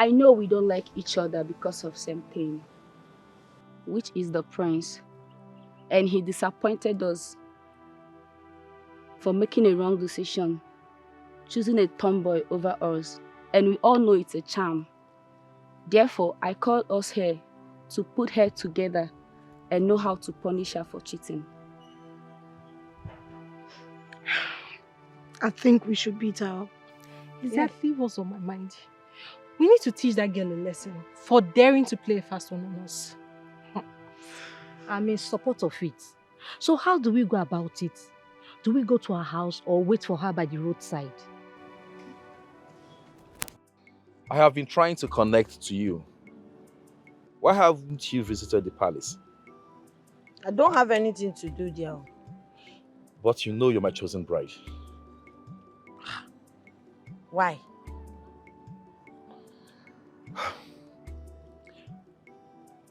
I know we don't like each other because of same thing, which is the prince. And he disappointed us for making a wrong decision, choosing a tomboy over us. And we all know it's a charm. Therefore, I called us here to put her together and know how to punish her for cheating. I think we should beat her up. Exactly what's on my mind. We need to teach that girl a lesson for daring to play a fast one on us. I'm in support of it. So how do we go about it? Do we go to her house or wait for her by the roadside? I have been trying to connect to you. Why haven't you visited the palace? I don't have anything to do there. But you know you're my chosen bride. Why?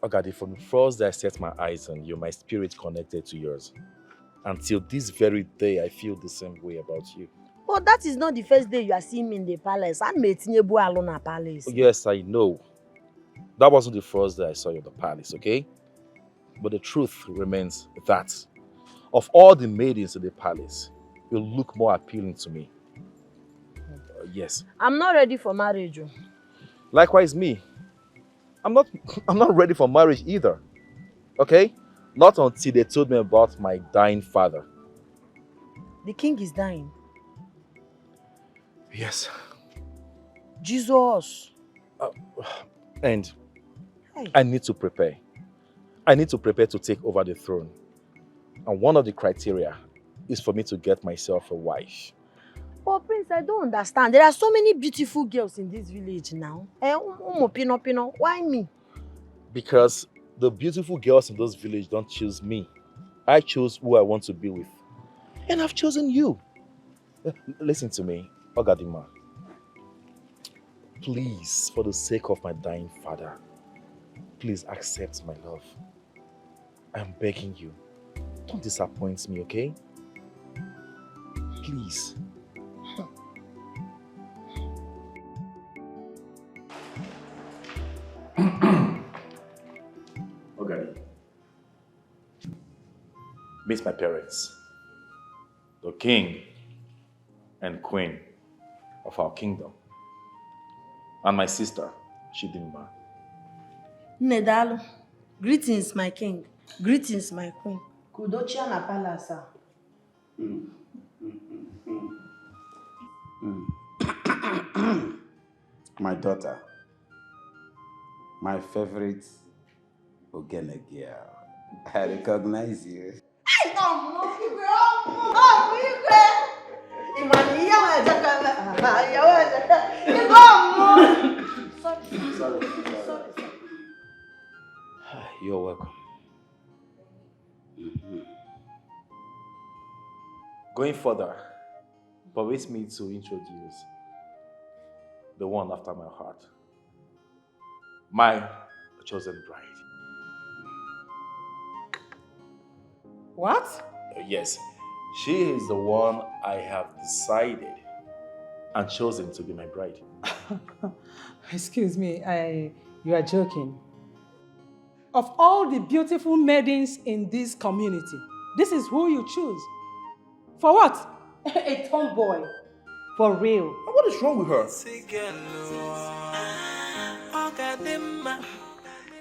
Ogadi, from the first day I set my eyes on you, my spirit connected to yours. Until this very day, I feel the same way about you. But that is not the first day you are seeing me in the palace. I'm meeting you alone at palace. Yes, I know. That wasn't the first day I saw you in the palace, okay? But the truth remains that of all the maidens in the palace, you look more appealing to me. Yes. I'm not ready for marriage. Likewise me. I'm not ready for marriage either. Okay? Not until they told me about my dying father. The king is dying. Yes. Jesus. And hey. I need to prepare. I need to prepare to take over the throne. And one of the criteria is for me to get myself a wife. Oh, Prince, I don't understand. There are so many beautiful girls in this village now. Why me? Because the beautiful girls in this village don't choose me. I choose who I want to be with. And I've chosen you. Listen to me, Ogadima. Please, for the sake of my dying father, please accept my love. I'm begging you. Don't disappoint me, okay? Please. Ogadi. Meet my parents. The king and queen of our kingdom. And my sister, Chidimma. Nedalo. Greetings, my king. Greetings, my queen. Kudochia na palace. My daughter. My favorite Ogene girl. I recognize you. Sorry. You're welcome. Going further, permit me to introduce the one after my heart. My chosen bride. What? Yes, she is the one I have decided and chosen to be my bride. Excuse me, you are joking. Of all the beautiful maidens in this community, this is who you choose. For what? A tomboy. For real. What is wrong with her?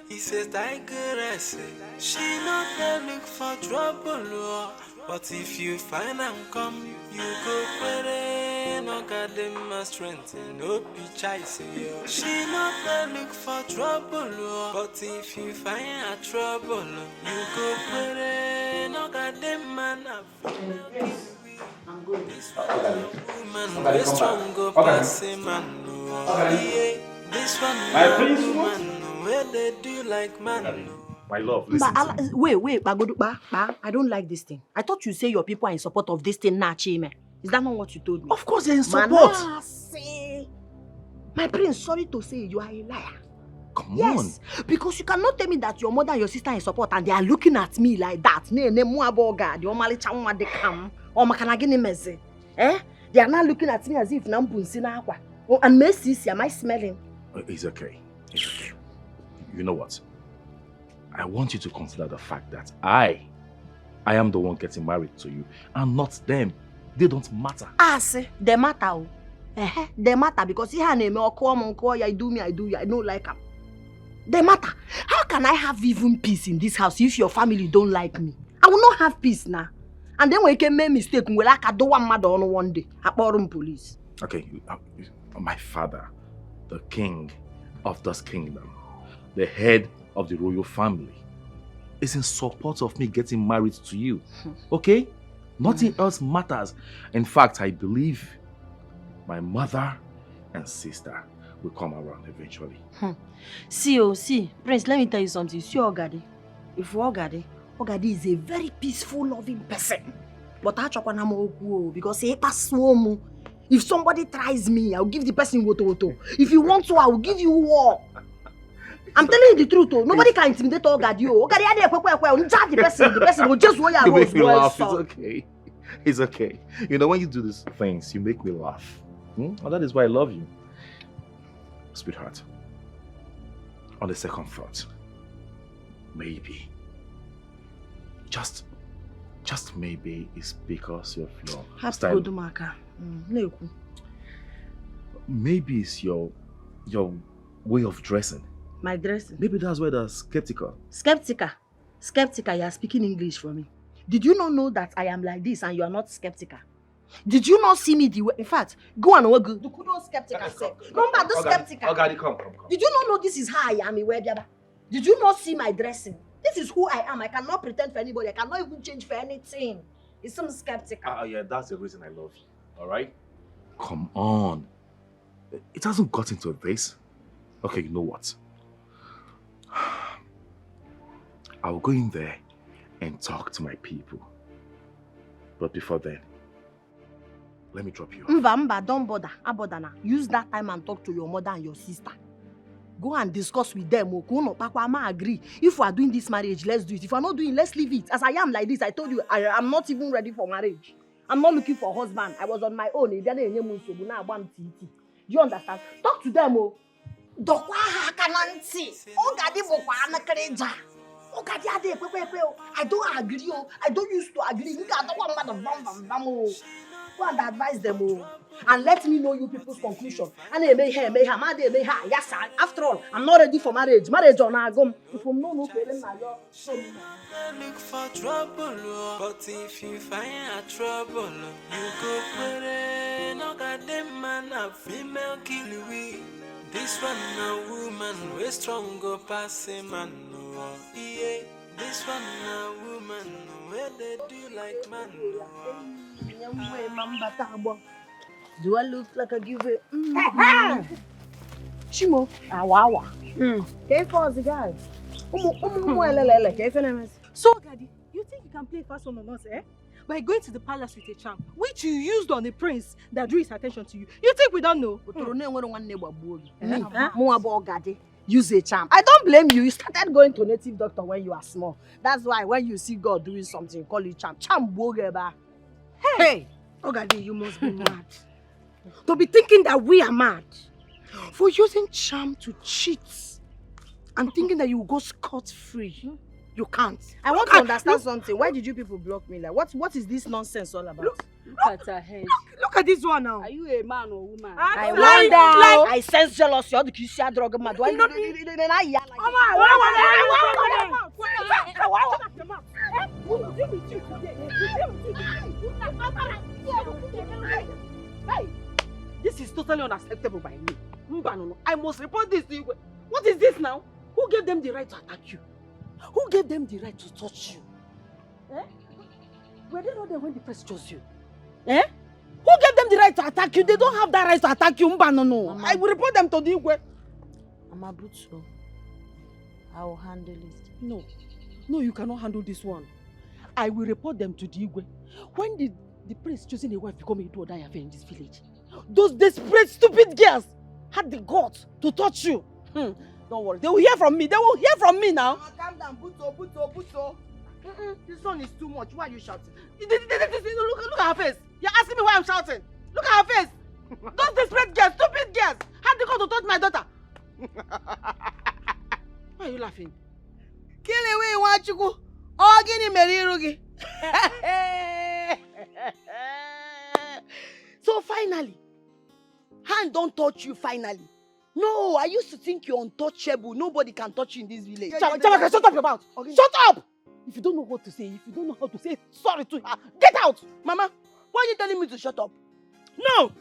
He says Tigeress. She not there look for trouble, but if you find and come, you go pray. No got them strength, no be chase. She not there look for trouble, but if you find a trouble, you go pray. No got them man up. I'm going. Woman, this strong go pass man. This one, woman, where they do like man. My love, listen to me. Wait, Bagoduba, I don't like this thing. I thought you say your people are in support of this thing, Chime. Is that not what you told me? Of course they're in support. My prince, sorry to say, you are a liar. Come Yes, because you cannot tell me that your mother and your sister are in support and they are looking at me like that. They are not looking at me as if I'm and Messi, am I smelling? It's okay. It's okay. You know what? I want you to consider the fact that I am the one getting married to you and not them. They don't matter. See, they matter. They matter because he had a call, I do me, I do you. I don't like them. They matter. How can I have even peace in this house if your family don't like me? I will not have peace now. And then when you can make mistake, we like I do one mother on one day. I call police. Okay, my father, the king of this kingdom, the head of the royal family, is in support of me getting married to you. Okay? Nothing else matters. In fact, I believe my mother and sister will come around eventually. See, Prince, let me tell you something. See Ogadi. If Ogadi is a very peaceful, loving person. But I chop on because he pass home. If somebody tries me, I'll give the person woto. If you want to, I will give you war. I'm telling you the truth. Nobody can intimidate Ogadi. Ogadi, the person will just wear you make me laugh. It's okay. It's okay. You know, when you do these things, you make me laugh. And that is why I love you. Sweetheart, on the second thought, maybe, just maybe it's because of your style. Maybe it's your way of dressing. My dressing? Maybe that's why they're skeptical. Skeptical, you are speaking English for me. Did you not know that I am like this and you are not skeptical? Did you not see me the way? In fact, go and work. You couldn't skeptical. Remember, do skeptical. Ogadi, come. Did you not know this is how I am? Did you not see my dressing? This is who I am. I cannot pretend for anybody. I cannot even change for anything. It's some skeptical. Yeah, that's the reason I love you. All right? Come on. It hasn't gotten to this. Okay, you know what? I'll go in there and talk to my people. But before then, let me drop you off. Mba, don't bother. Abodana. Use that time and talk to your mother and your sister. Go and discuss with them. I agree. If we are doing this marriage, let's do it. If we are not doing, let's leave it. As I am like this, I told you, I am not even ready for marriage. I'm not looking for a husband. I was on my own. Do you understand? Talk to them. I don't agree. I don't used to agree. Go and advise them and let me know you people's conclusion. And yes, after all, I'm not ready for marriage. Marriage on our gum. If I'm no Look for trouble, but if you find a trouble, you go put it. No goddamn man, a female kill we. This one a woman, we strong go pass a man. Yeah, this one a woman, where they do like man. Do I look like a giver? Chimo, awawa. For the guy. So, Ogadi, you think you can play fast on us, eh? By going to the palace with a charm, which you used on the prince that drew his attention to you. You think we don't know? Use a charm. I don't blame you. You started going to native doctor when you are small. That's why when you see God doing something, call it charm. Charm bogeba. Hey, Ogadi, you must be mad. To be thinking that we are mad for using charm to cheat and thinking that you will go scot-free. You can't. I want to understand something. Why did you people block me? Like, what is this nonsense all about? Look at her head. Look at this one now. Are you a man or woman? I wonder. I sense jealousy. You're the kissy drug mad. Why you Hey, this is totally unacceptable by me. I must report this to you. What is this now? Who gave them the right to attack you? Who gave them the right to touch you? Eh? Were they not there when the press chose you? Eh? Who gave them the right to attack you? They don't have that right to attack you. No. I will report them to the Igwe. Mama Butsu, I will handle it. No, you cannot handle this one. I will report them to the Igwe. When did the prince choosing a wife become a do-or-die affair in this village? Those desperate, stupid girls had the guts to touch you. Don't worry. They will hear from me. They will hear from me now. Calm down, Buto. This one is too much. Why are you shouting? Look at her face. You're asking me why I'm shouting. Look at her face. Those desperate girls, stupid girls, had the guts to touch my daughter. laughing? Kiliwi Nwachukwu, ọ gịnị mere iru gị? So finally, hand don't touch you finally. No, I used to think you're untouchable. Nobody can touch you in this village. Chabaka, shut up your mouth. Shut up! If you don't know what to say, if you don't know how to say sorry to her, get out! Mama, why are you telling me to shut up? No!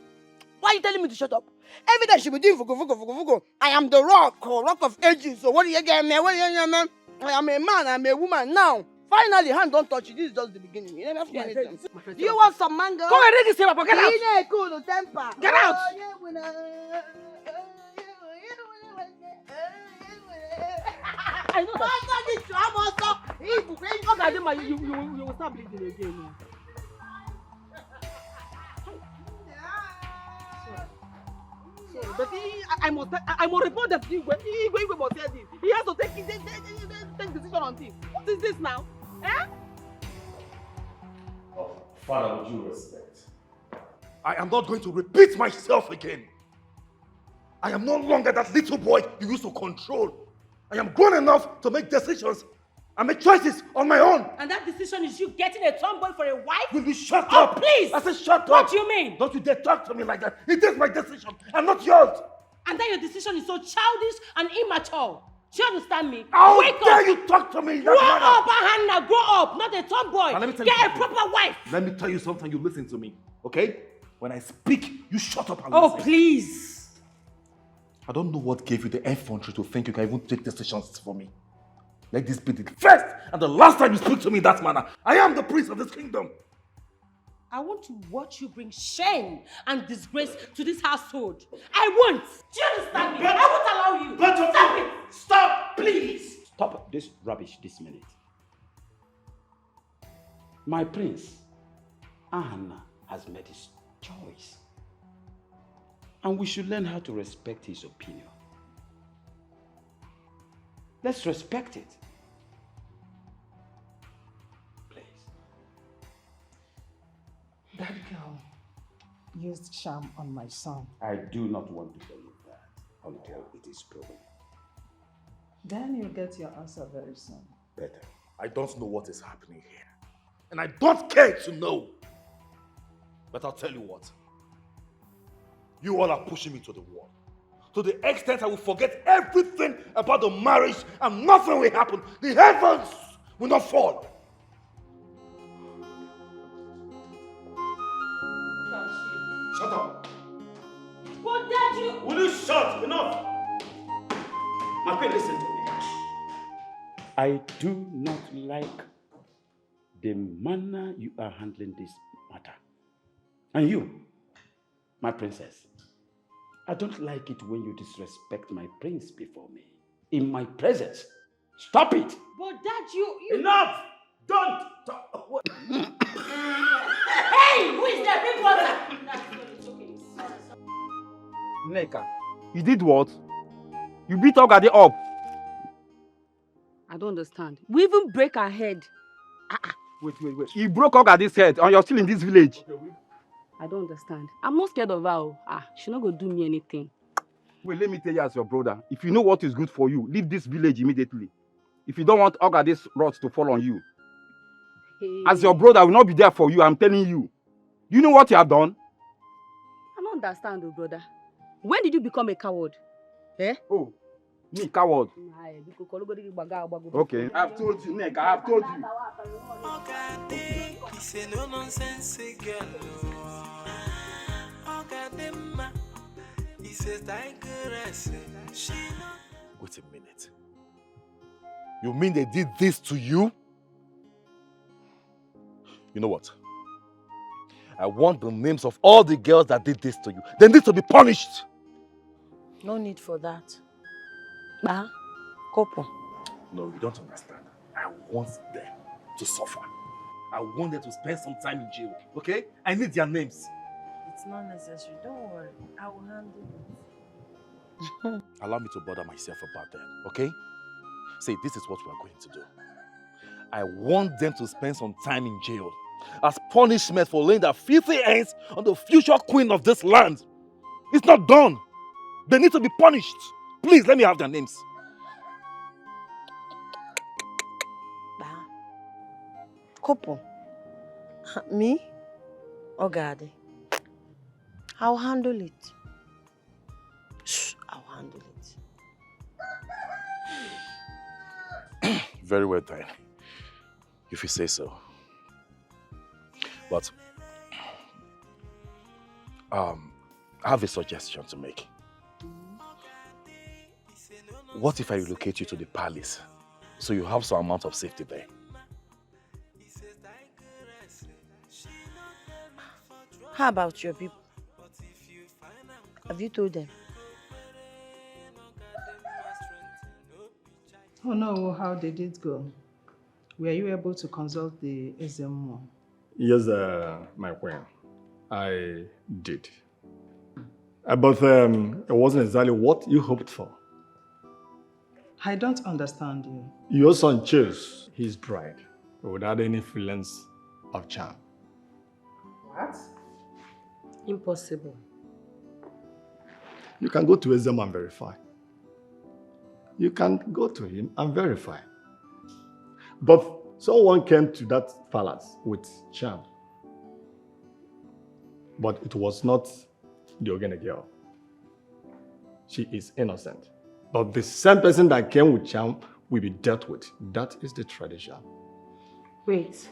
Why are you telling me to shut up? Every day she be doing fugo. I am the rock of ages. So what do you get, man? What do you get, man? I am a man, I'm a woman now. Finally, hand don't touch you. This is just the beginning. You never have to anything. Do you want some mango? Come and read this paper. Get out! Cool temper. Get out! I know that. You will start bleeding again. But I must report that Igwe must say this. He has to take decision on this. What is this now? Eh? Oh, Father, with due respect, I am not going to repeat myself again. I am no longer that little boy you used to control. I am grown enough to make decisions and make choices on my own. And that decision is you getting a tomboy for a wife? Will you shut up? Please! I said shut up! What do you mean? Don't you dare talk to me like that. It is my decision and not yours. And then your decision is so childish and immature. Do you understand me? How Wake dare up! you talk to me in Grow that manner? up, Hannah! Grow up! Not a tomboy! Now, let me tell you Get a something. proper wife! Let me tell you something, you listen to me, okay? When I speak, you shut up and Oh, listen. please! I don't know what gave you the effrontery to think you can even take decisions for me. Let this be the first and the last time you speak to me in that manner. I am the prince of this kingdom. I want to watch you bring shame and disgrace to this household. I won't! Do you understand me? I won't allow you! Stop it! Stop, please! Stop this rubbish this minute. My prince, Anna, has made his choice. And we should learn how to respect his opinion. Let's respect it. Please. That girl used charm on my son. I do not want to believe that until it is proven. Then you'll get your answer very soon. Better. I don't know what is happening here. And I don't care to know. But I'll tell you what. You all are pushing me to the wall. To the extent I will forget everything about the marriage and nothing will happen. The heavens will not fall. Shut up. But Dad, you... Will you shut? Enough! My friend, listen to me. I do not like the manner you are handling this matter. And you, my princess, I don't like it when you disrespect my prince before me. In my presence. Stop it! But Dad, you... Enough! Don't talk. Hey! Who is there? Big brother! It's okay. Sorry. Nneka, you did what? You beat Ogadi up. I don't understand. We even break her head. Wait. You broke Ogadi's head and you're still in this village. I don't understand. I'm not scared of her. She's not going to do me anything. Wait, let me tell you as your brother. If you know what is good for you, leave this village immediately. If you don't want Ogadi's wrath to fall on you. Hey. As your brother, I will not be there for you, I'm telling you. You know what you have done? I don't understand, brother. When did you become a coward? Eh? Oh, me, coward. Okay, I've told you, Nneka, I've told you. Ogadi, he's a no-nonsense girl. Ogadi, he says Tigeress. Wait a minute. You mean they did this to you? You know what? I want the names of all the girls that did this to you. They need to be punished. No need for that. Couple. No, you don't understand. I want them to suffer. I want them to spend some time in jail. Okay? I need their names. It's not necessary. Don't worry. I will handle it. Allow me to bother myself about that. Okay? Say, this is what we are going to do. I want them to spend some time in jail as punishment for laying their filthy hands on the future queen of this land. It's not done. They need to be punished. Please, let me have their names. Couple? Me? Ogadi? I'll handle it. Shh, I'll handle it. Very well done. If you say so. But I have a suggestion to make. What if I relocate you to the palace so you have some amount of safety there? How about your people? Have you told them? Oh no, how did it go? Were you able to consult the SMO? Yes, my queen, I did. But it wasn't exactly what you hoped for. I don't understand you. Your son chose his bride without any feelings of charm. What? Impossible. You can go to Ezem and verify. You can go to him and verify. But someone came to that palace with charm. But it was not the Ogene girl. She is innocent. But the same person that came with charm will be dealt with. That is the tradition. Wait.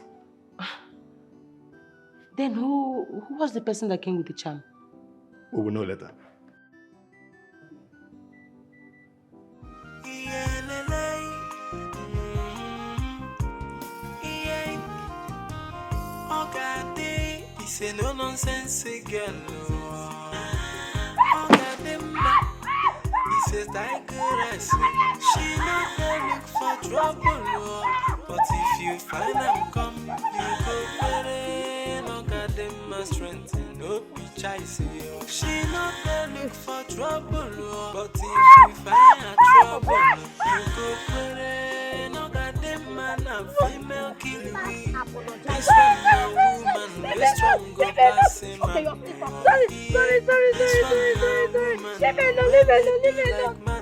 Then who was the person that came with the charm? We will know later. Ogadi is a no nonsense girl. Ogadi is a tigeress. She not there look for trouble. But if you find them come, you go better. Ogadi must strengthen, no be chasing. She not there look for trouble. But if you find her trouble, you go better. Ogadi man and female kill me. This one no woman, this strong go pass him. Sorry. Leave it alone.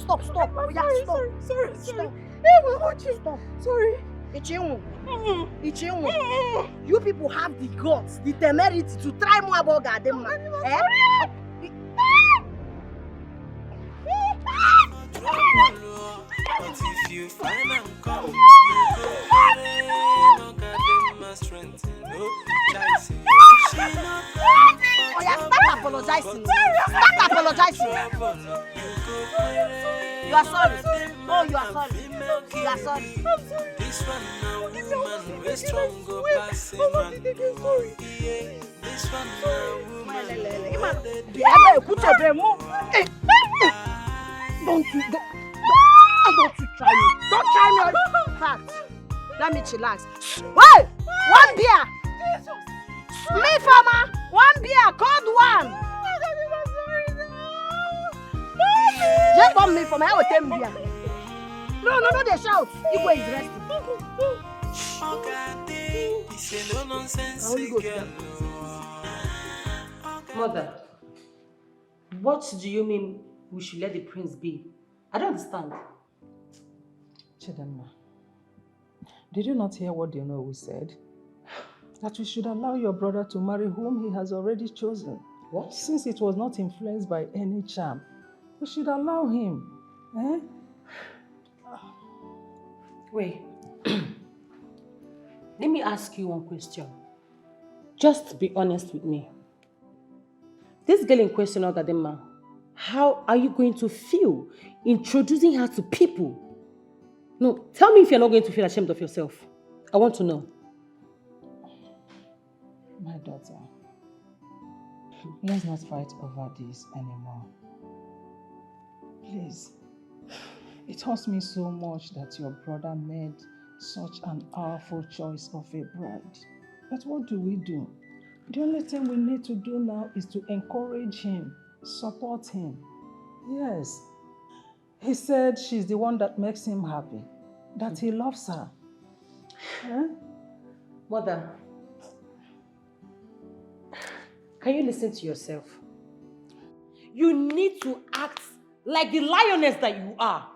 Stop. Sorry. Stop. Stop. Sorry. Ichinwu. You people have the guts, the temerity to try more about Gadema. But if you find them come, you go no Gadema strength, no chasing. She not Oh yeah, stop apologizing. Stop apologizing. You are sorry. Oh, you are sorry. You are sorry. I'm sorry. This one now woman, we strong go pass him. Sorry. This one now woman, Don't you try me. Don't try me. Fact. Let me chillax. Wait! One beer! Me, farmer! One beer! Cold one! Just bomb me for my hour 10 beer. No, they shout. Igwe is resting. Mother, what do you mean we should let the prince be? I don't understand. Chidemma, did you not hear what the Onowu said? That we should allow your brother to marry whom he has already chosen. What? Since it was not influenced by any charm, we should allow him. Eh? Wait. Let me ask you one question. Just be honest with me. This girl in question, Ogadema, how are you going to feel introducing her to people? No, tell me if you're not going to feel ashamed of yourself. I want to know. My daughter, let's not fight over this anymore. Please. It hurts me so much that your brother made such an powerful choice of a bride. But what do? The only thing we need to do now is to encourage him, support him. Yes. He said she's the one that makes him happy, that he loves her. Huh? Mother, can you listen to yourself? You need to act like the lioness that you are.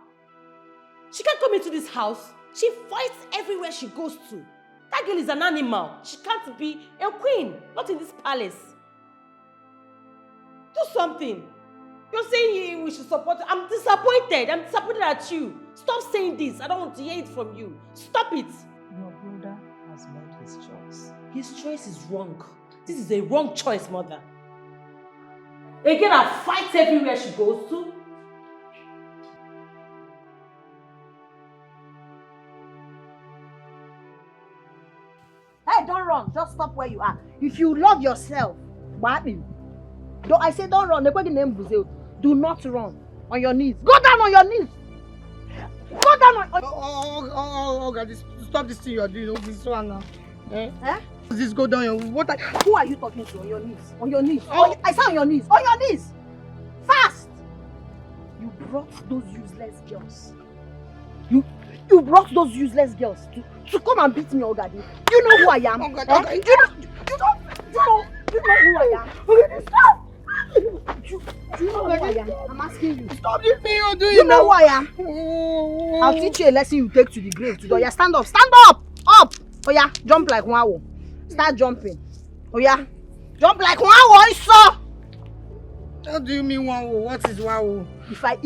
She can't come into this house. She fights everywhere she goes to. That girl is an animal. She can't be a queen, not in this palace. Do something. You're saying we should support her. I'm disappointed. I'm disappointed at you. Stop saying this. I don't want to hear it from you. Stop it. Your brother has made his choice. His choice is wrong. This is a wrong choice, mother. A girl that fights everywhere she goes to. Hey, don't run. Just stop where you are. If you love yourself, I say don't run. Do not run. On your knees. Go down on your knees. Go down on... Oh, God, stop this thing you are doing. This one now. Eh? This go down. Who are you talking to? On your knees. On your knees. Oh. I say on your knees. On your knees. Fast. You brought those useless girls. You brought those useless girls to come and beat me, Ogadi. You know who I am. Okay. You know who I am. Okay, stop. You know who I am. I'm asking you. Stop this thing you're doing. You know who I am. I'll teach you a lesson you take to the grave today. Oya, stand up. Stand up. Up. Oya, jump like wow. Start jumping. Oya, jump like wow. So. How do you mean wow? What is wow? If I what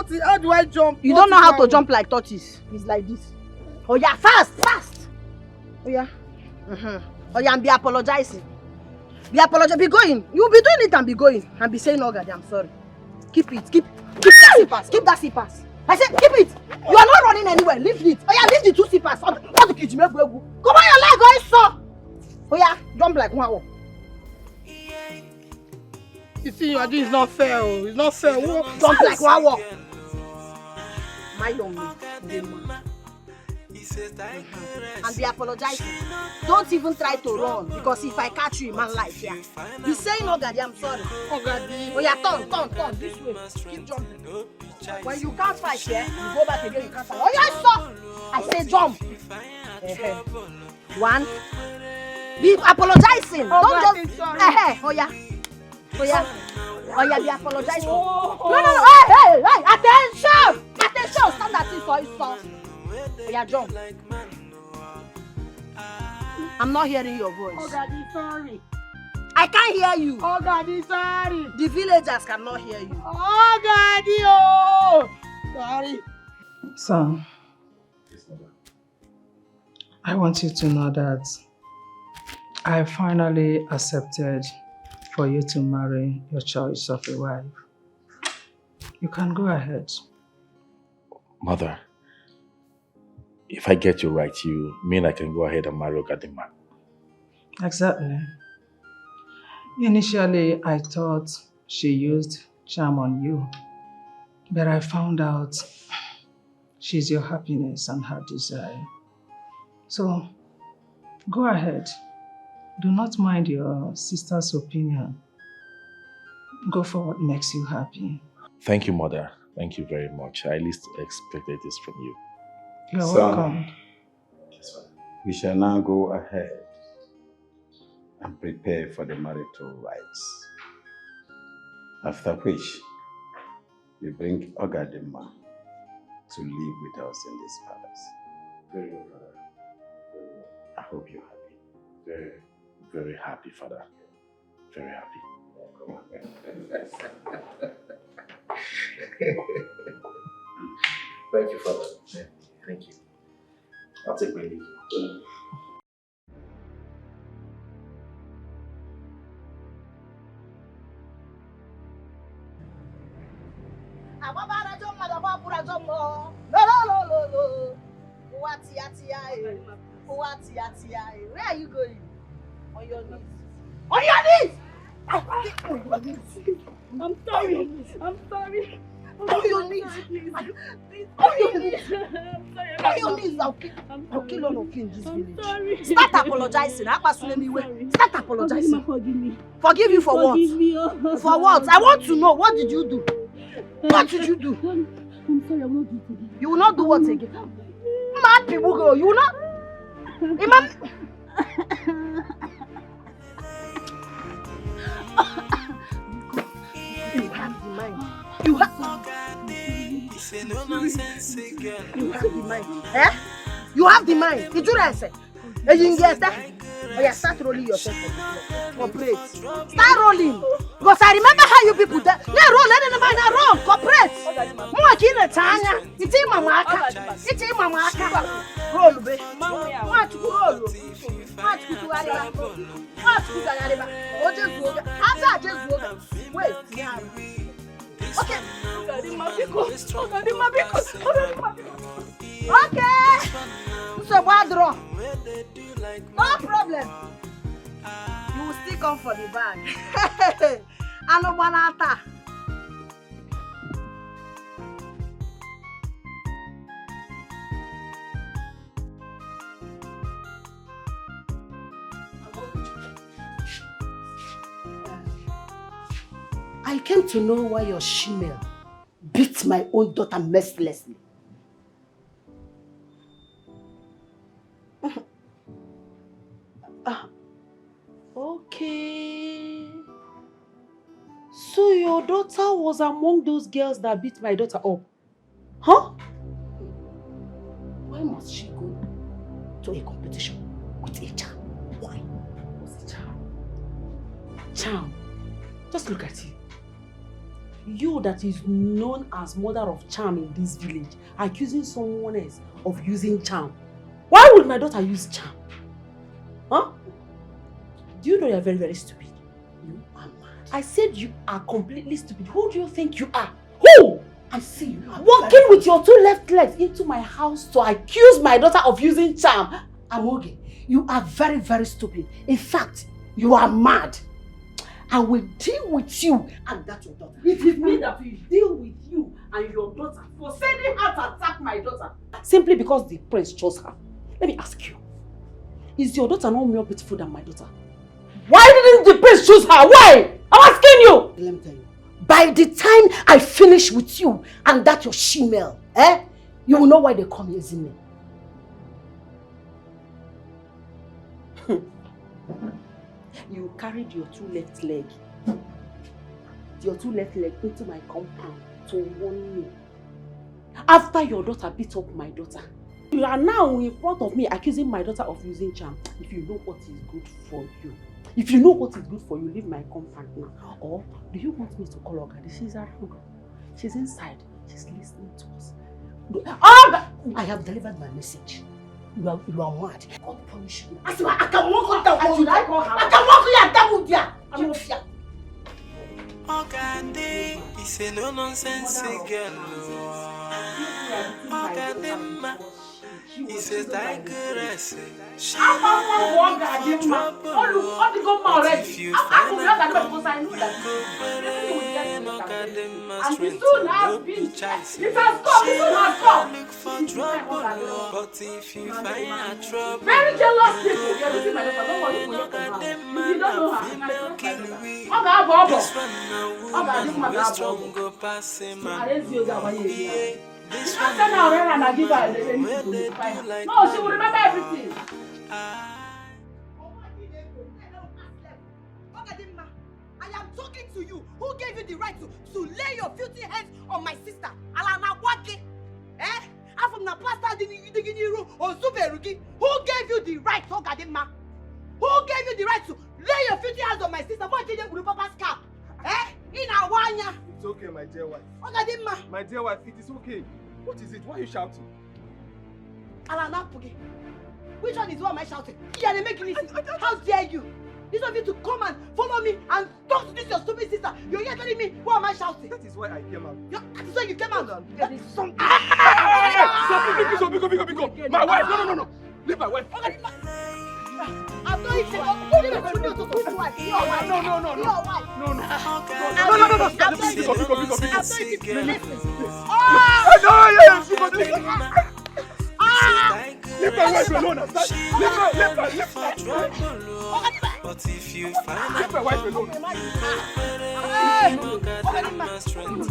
is, how do I jump? You don't know how to jump like tortoise. It's like this. Oh yeah, fast. Oh yeah. Oh yeah, and be apologizing. Be going. You'll be doing it and be going. And be saying, oh God, I'm sorry. Keep it. Keep that slippers. Keep that slippers. I said, keep it. You are not running anywhere. Leave it. Oh yeah, leave the two slippers. Come on your leg, guys. So. Oh yeah, jump like wow. You see, you are doing is not fair. It's not fair. Jump like wow. My young man. And be apologizing. Don't even try to run, because if I catch you in my life, yeah. Be saying, Ogadi, I'm sorry. Ogadi. Oh yeah, turn this way. Keep jumping. When you can't fight, yeah, you go back again, you can't fight. Oh yeah, stop. I say jump. 1. Be apologizing. Don't just. Oh yeah. Oh yeah, be apologizing. No. Hey, attention. Stand that thing for you, stop. Oh yeah, jump. I'm not hearing your voice. Oh God, sorry. I can't hear you. Oh God, sorry. The villagers cannot hear you. Oh God, sorry. Son, I want you to know that I finally accepted for you to marry your choice of a wife. You can go ahead. Mother, if I get you right, you mean I can go ahead and marry Ogadi? Exactly. Initially, I thought she used charm on you, but I found out she's your happiness and her desire. So, go ahead. Do not mind your sister's opinion. Go for what makes you happy. Thank you, Mother. Thank you very much. I at least expected this from you. You're welcome. We shall now go ahead and prepare for the marital rites. After which, we bring Ogadima to live with us in this palace. Very well, Father. Very well. I hope you're happy. Very, very happy, Father. Very happy. Come on. Thank you, Father. Thank you. I'll take my leave. Where are you going? On your knees. On your knees! I'm sorry. I'm sorry. On your knees. On your knees. On your knees. I'll kill all of you in this village. Sorry. Start apologizing. Start apologizing. Forgive me. Forgive you for what? Forgive me. For what? I want to know. What did you do? What did you do? I'm sorry. I will not do it again. You will not do what again? mad people go, you know? Imam. You have the mind. You have the mind. Eh? You have the mind. Did you say? And you get that? Oh yeah, start rolling yourself corporate. Start rolling. Because I remember how you people that they roll, let them mind wrong. Corporate. More kina tanya. It's in mama aka. It's in mama aka. Roll be. What to roll? What to do ariba? What to do ariba? Oje zuoga. Asa aje zuoga. Wait. Okay. Okay. So bad draw. No problem. You will still come for the bag. I know banata. I came to know why your shemale beat my own daughter mercilessly. Okay. So your daughter was among those girls that beat my daughter up? Huh? Why must she go to a competition with a charm? Why? What's a charm? Charm. Just look at you. You that is known as mother of charm in this village, accusing someone else of using charm. Why would my daughter use charm? Huh? Do you know you are very, very stupid? You are mad. I said you are completely stupid. Who do you think you are? Who? I see you are walking with your two left legs into my house to accuse my daughter of using charm. Amoge, you are very, very stupid. In fact, you are mad. I will deal with you and that your daughter. It is me that will deal with you and your daughter for sending her to attack my daughter. Simply because the prince chose her. Let me ask you. Is your daughter not more beautiful than my daughter? Why didn't the prince choose her? Why? I'm asking you! Let me tell you. By the time I finish with you and that your shemale, you will know why they come using me. You carried your two left leg into my compound to warn me. After your daughter beat up my daughter, you are now in front of me accusing my daughter of using charm. If you know what is good for you, leave my compound now. Or do you want me to call Ogadi? She's around. She's inside. She's listening to us. I have delivered my message. You are mad. God punish you. I can walk on that wall. I can walk on that wall there. I'm not fear. Ogadi is a no-nonsense girl. Ogadi is a Tigeress. She not for trouble. But if you find her come, you go brain Ogadi strength. No be choice. She not look for trouble. But if you find her trouble, Very jealous you people. You're looking at go Ogadi man no female kill we. This one na woman we strong go pass a man. This one No, she will remember everything. I am talking to you. Who gave you the right to lay your filthy hands on my sister? Alana Waki. I'm from the pastor Diginiru or Zuberugi. Who gave you the right, Ogadima? Who gave you the right to lay your filthy hands on my sister? What did you do, Papa's cap? In Awanya. It's okay, my dear wife. Ogadima. My dear wife, it is okay. What is it? Why are you shouting? Alana Pugi. Which one is what am I shouting? Yeah, they make me. How dare you? This of you to come and follow me and talk to this your stupid sister. You're here telling me what am I shouting? That is why I came out. That is why you came out. There is something. Biko. My wife. No. Leave my wife. I'm not even. Your wife. No. Your wife. No. Leave my wife alone. Leave my But if you find my wife alone. Ogadimma strength.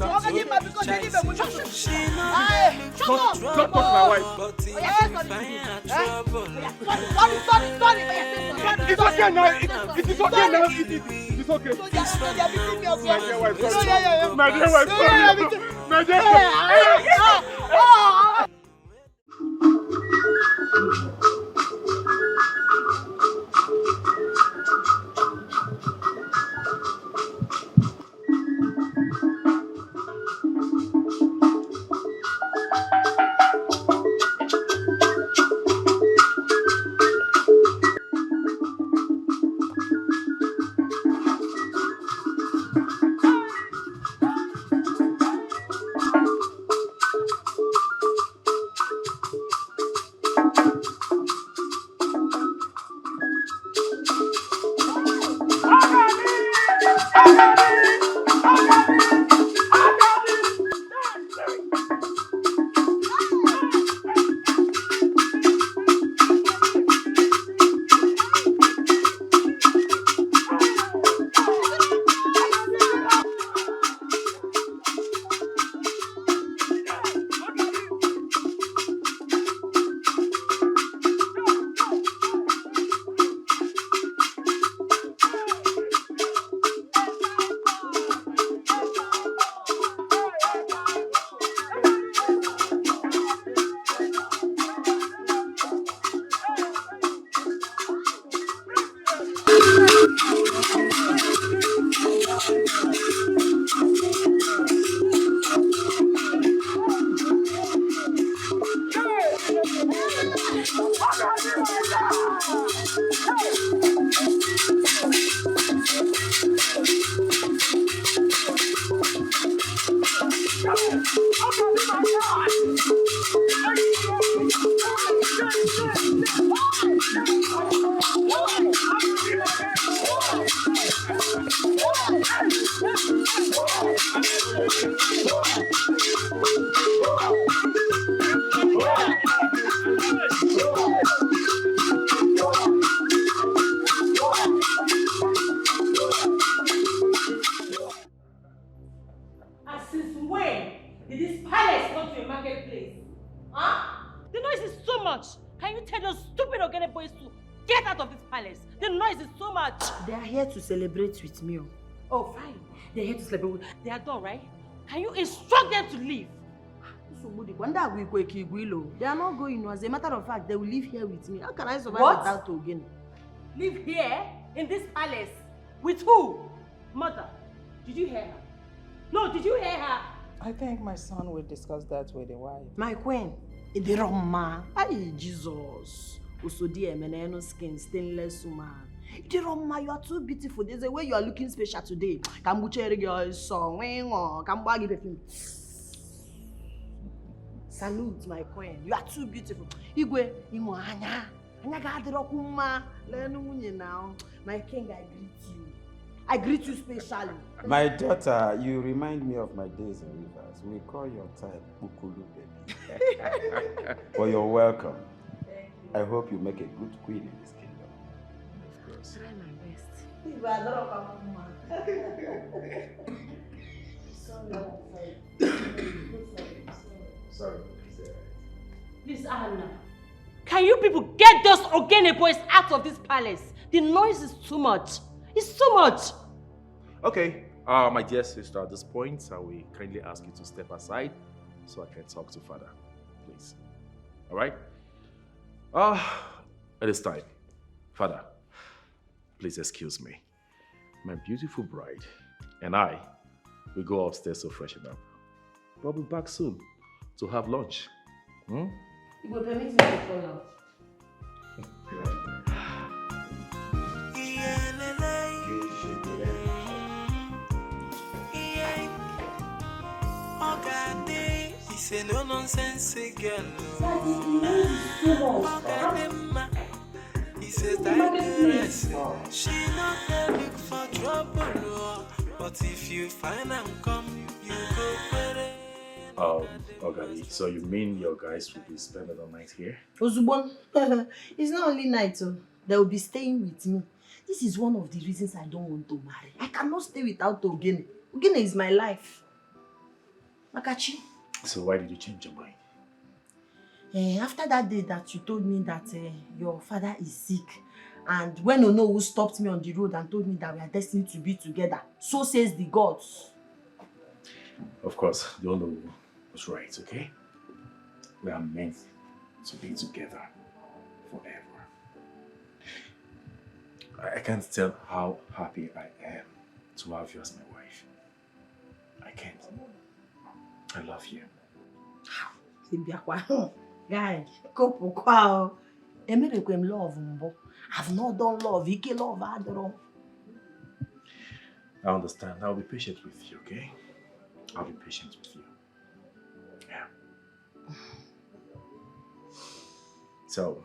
She not look for Don't touch my wife. but if you find trouble, It's okay now. It is okay now. It is okay. My dear wife, sorry. My dear wife, sorry. My dear wife. Since when did this palace come to a marketplace? Huh? The noise is so much. Can you tell those stupid Ogene boys to get out of this palace? The noise is so much. They are here to celebrate with me. Oh, fine. They're here to celebrate. They are done, right? Can you instruct them to leave? They are not going. As a matter of fact, they will live here with me. How can I survive What? without Ogene? Live here in this palace with who? Mother, did you hear her? No, did you hear her? I think my son will discuss that with the wife. My queen, the Roma. Ay, Jesus. Usodi emeneno skin, stainless woman. The Roma, you are too beautiful. There's a way you are looking special today. Kambuchere girl song. Kambagi perfume. Salute, my queen. You are too beautiful. Igwe, imo anya. Anya ga adiro kuma. Lenu munye now. My king, I greet you. I greet you specially. My daughter, you remind me of my days in Rivers. We call your type Ukulu baby. But you're welcome. I hope you make a good queen in this kingdom. Of course. Try my best. Sorry. Please, Anna. Can you people get those Ogene boys out of this palace? The noise is too much. It's too much. Okay, my dear sister, at this point, I will kindly ask you to step aside so I can talk to Father, please. All right? It is time. Father, please excuse me. My beautiful bride and I will go upstairs to freshen up. We'll be back soon to have lunch. You will permit me to follow. Ogadi, he's a no nonsense girl. He's a Tigeress. She not there look for trouble, but if you find and come, you go better. Ogadi, so you mean your guys will be spending the night here? Ozubon, it's not only night, they will be staying with me. This is one of the reasons I don't want to marry. I cannot stay without Ogene. Ogene is my life. Makachi. So why did you change your mind? After that day that you told me that your father is sick, and when Ono stopped me on the road and told me that we are destined to be together, so says the gods. Of course, the Ono was right, okay? We are meant to be together forever. I can't tell how happy I am to have you as my wife. I can't. I love you. Guy, couple kwao. Emerekwem love mbo. I've not done love. Ike love adoro. I understand. I'll be patient with you, okay? I'll be patient with you. Yeah. So,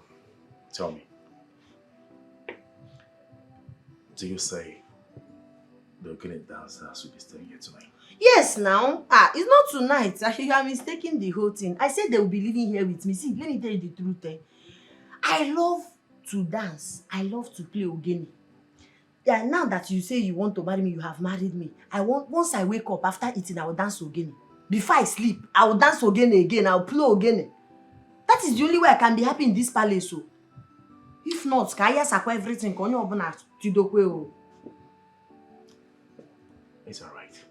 tell me. Do you say the Ogene dancers will be staying here tonight? Yes, now. It's not tonight. You are mistaking the whole thing. I said they will be living here with me. See, let me tell you the truth. I love to dance. I love to play Ogene. Yeah, now that you say you want to marry me, you have married me. Once I wake up after eating, I will dance Ogene. Before I sleep, I will dance Ogene again. I will play Ogene. That is the only way I can be happy in this palace. So. If not, Kaya sakwa everything. It's all right.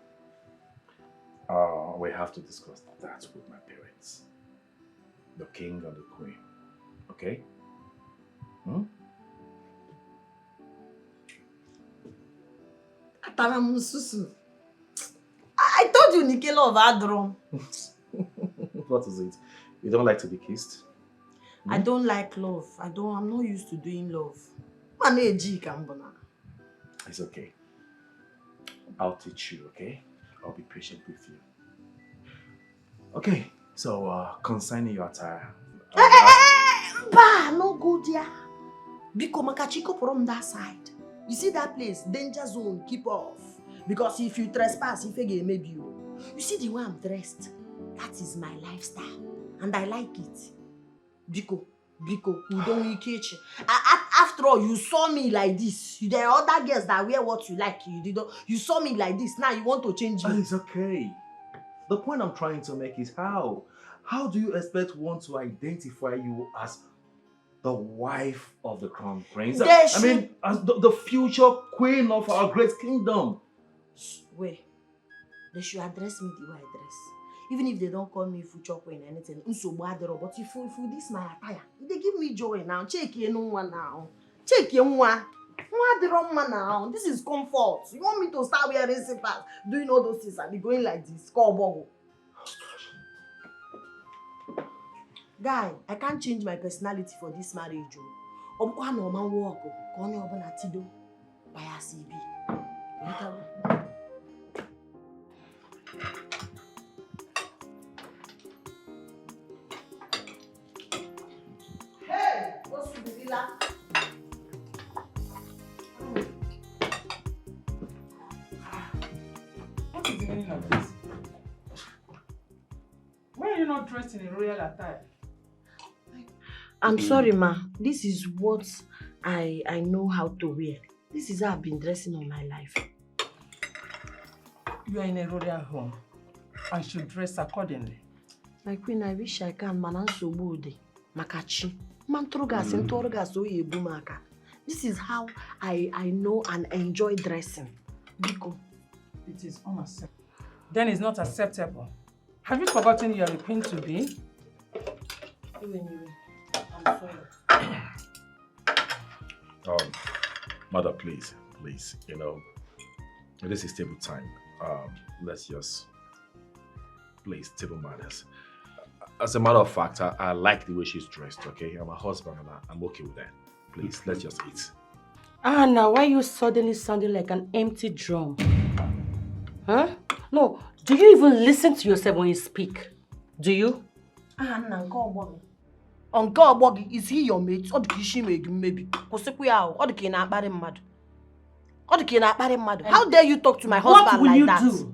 We have to discuss that with my parents. The king and the queen. Okay? I told you Nikela of Adron. What is it? You don't like to be kissed? I don't like love. I'm not used to doing love. It's okay. I'll teach you, okay? I'll be patient with you. Okay, so concerning your attire. No go there. Biko Makachiko from that side. You see that place? Danger zone, keep off. Because if you trespass, if you maybe you. You see the way I'm dressed? That is my lifestyle. And I like it. Biko, you don't catch. After all, you saw me like this. There are other girls that wear what you like. You saw me like this. Now you want to change me. It's okay. The point I'm trying to make is how? How do you expect one to identify you as the wife of the crown prince? I mean, as the future queen of our great kingdom. Wait. They should address me the way I dress. Even if they don't call me future queen or anything, but if this my attire, they give me joy now. Check your one now. Check your one. Now. This is comfort. You want me to start wearing slippers, doing all those things, and be going like this? Guy, I can't change my personality for this marriage. Hey, what's the deal? What is the meaning of this? Why are you not dressed in a royal attire? I'm sorry, ma. This is what I know how to wear. This is how I've been dressing all my life. You are in a royal home and should dress accordingly. My queen, I wish I can. Makachi. This is how I know and enjoy dressing. Biko. It is unacceptable. Then it's not acceptable. Have you forgotten you are a queen to be? I'm sorry. Mother, please, this is table time. Let's just, please, table manners. As a matter of fact, I like the way she's dressed, okay? I'm a husband and I'm okay with that. Please, let's just eat. Now why are you suddenly sounding like an empty drum? Huh? No, do you even listen to yourself when you speak? Do you? Uncle, is he your mate? Or do you maybe? How dare you talk to my husband like that? What will you do?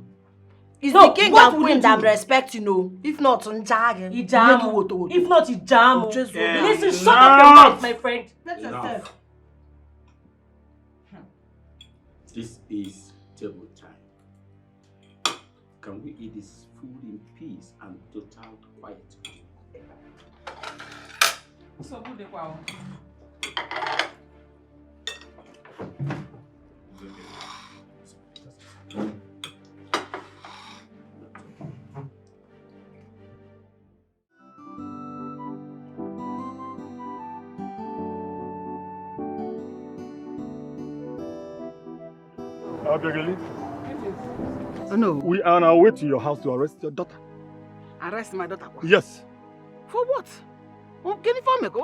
It's the king and queen that I'm respecting, If not, If not, Ijamu. Listen, shut up your mouth, my friend. Enough. This is table time. can we eat this food in peace and total quiet? So good, wow. Abigail, Oh no. we are on our way to your house to arrest your daughter. Arrest my daughter? Yes. For what? What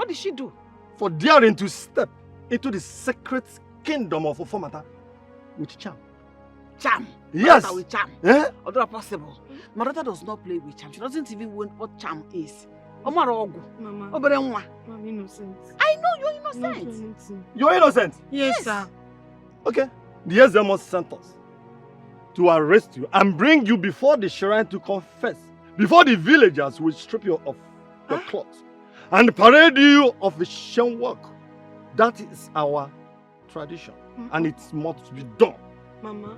did she do? For daring to step into the secret kingdom of Ofomata with charm. Charm? Yes. My daughter with charm? Eh? Although possible. My daughter does not play with charm. She doesn't even know what charm is. Mama, I'm innocent. I know you're innocent. You're innocent? Yes, sir. Okay. The SMO sent us to arrest you and bring you before the shrine to confess. Before the villagers will strip you of your clothes and parade you of a shame work. That is our tradition, and it must be done. Mama,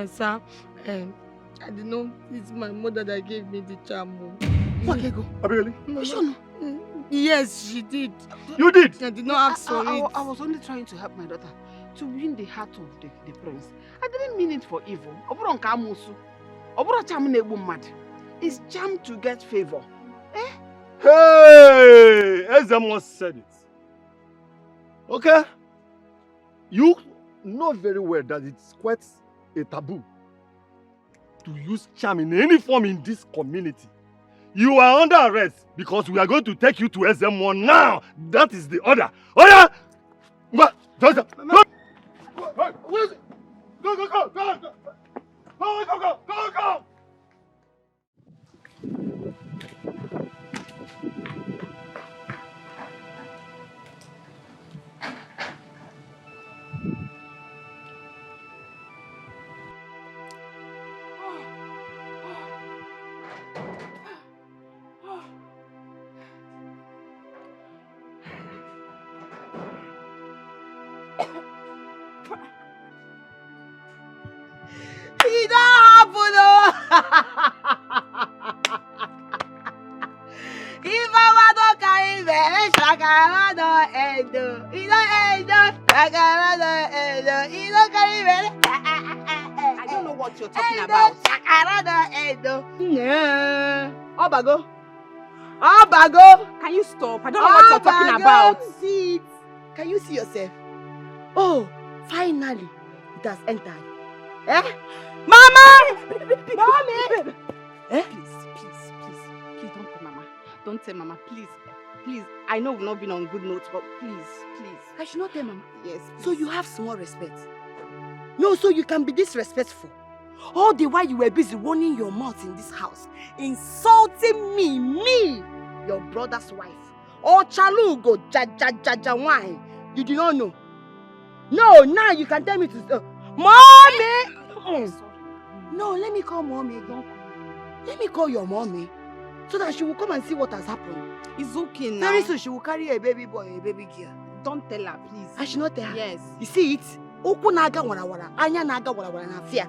sir, I did not, it's my mother that gave me the charm. Really? Yes, she did. You did? I did not ask for it. I was only trying to help my daughter to win the heart of the prince. I didn't mean it for evil. It's charm to get favor. Eh? Hey! SMO said it. Okay? You know very well that it's quite a taboo to use charm in any form in this community. You are under arrest because we are going to take you to SMO now. That is the order. Oh yeah! What? Go! Where is it? Go! It don't happen, if I don't carry me, Shakara don't end. It don't end. Shakara don't end. It don't carry me. I don't know what you're talking about. Shakara don't end. Yeah. Obago. Can you stop? I don't know what you're talking about. See it. Can you see yourself? Oh, finally, it has entered. Eh? Mama! Mommy! Eh? Please, don't tell Mama. Don't tell Mama, please. I know we've not been on good notes, but please. I should not tell Mama. Yes. Please. So you have small respect. No, so you can be disrespectful. All the while you were busy running your mouth in this house, insulting me, your brother's wife. Oh, Chalugo, ja, wine. You do not know. No, now you can tell me to... Mommy! No, let me call Mommy again. Let me call your Mommy so that she will come and see what has happened. It's okay now. Very soon she will carry a baby boy, a baby girl. Don't tell her, please. I should not tell her? Yes. You see it? Oku naga wara, anya naga wara na fear.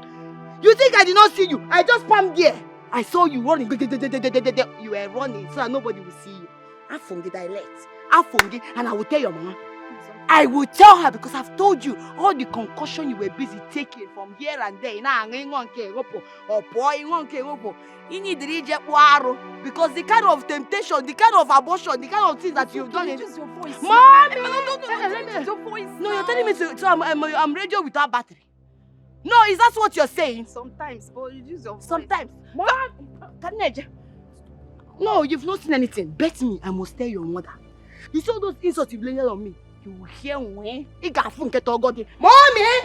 You think I did not see you? I just palmed there. I saw you running. You were running so that nobody will see you. Afungi dialect. Afungi, and I will tell your mama. I will tell her because I've told you all the concussion you were busy taking from here and there. Because the kind of temptation, the kind of abortion, the kind of things that you've done. Use your voice. Mommy! No, you're telling me so I'm radio without battery. No, is that what you're saying? Sometimes, but you use your voice. Sometimes. No, you've not seen anything. Bet me, I must tell your mother. You saw those insults you've laid on me. You will hear when it got funky to Ogadi. Mommy!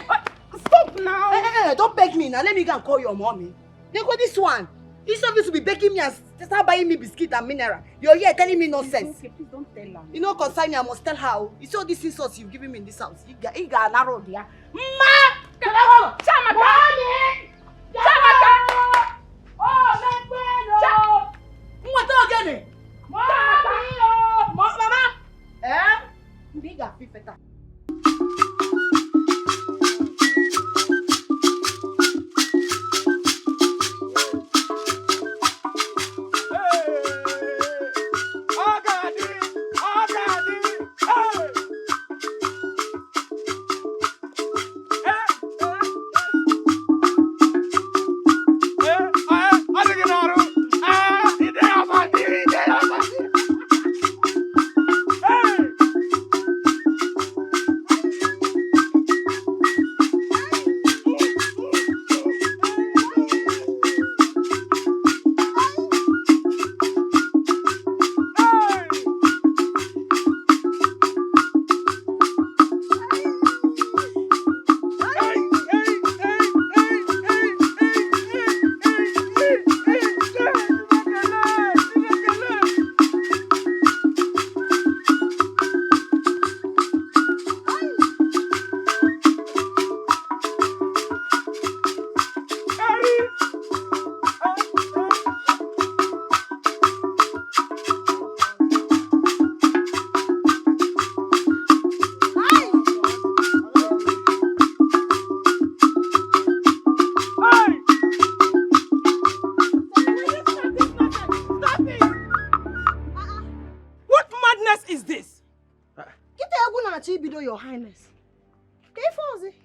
Stop now! Hey, don't beg me now. Let me go and call your mommy. Then go this one. He's supposed to be begging me and start buying me biscuit and mineral. You're here telling me nonsense. Okay, please don't tell her. You know, concern me, I must tell her. You saw these insults you've given me in this house. You got narrow there. Ma! Chamaka! Mommy! Chamaka! Oh, my God! What again? Mommy! Mama! Eh? Biga fifeta. Your Highness.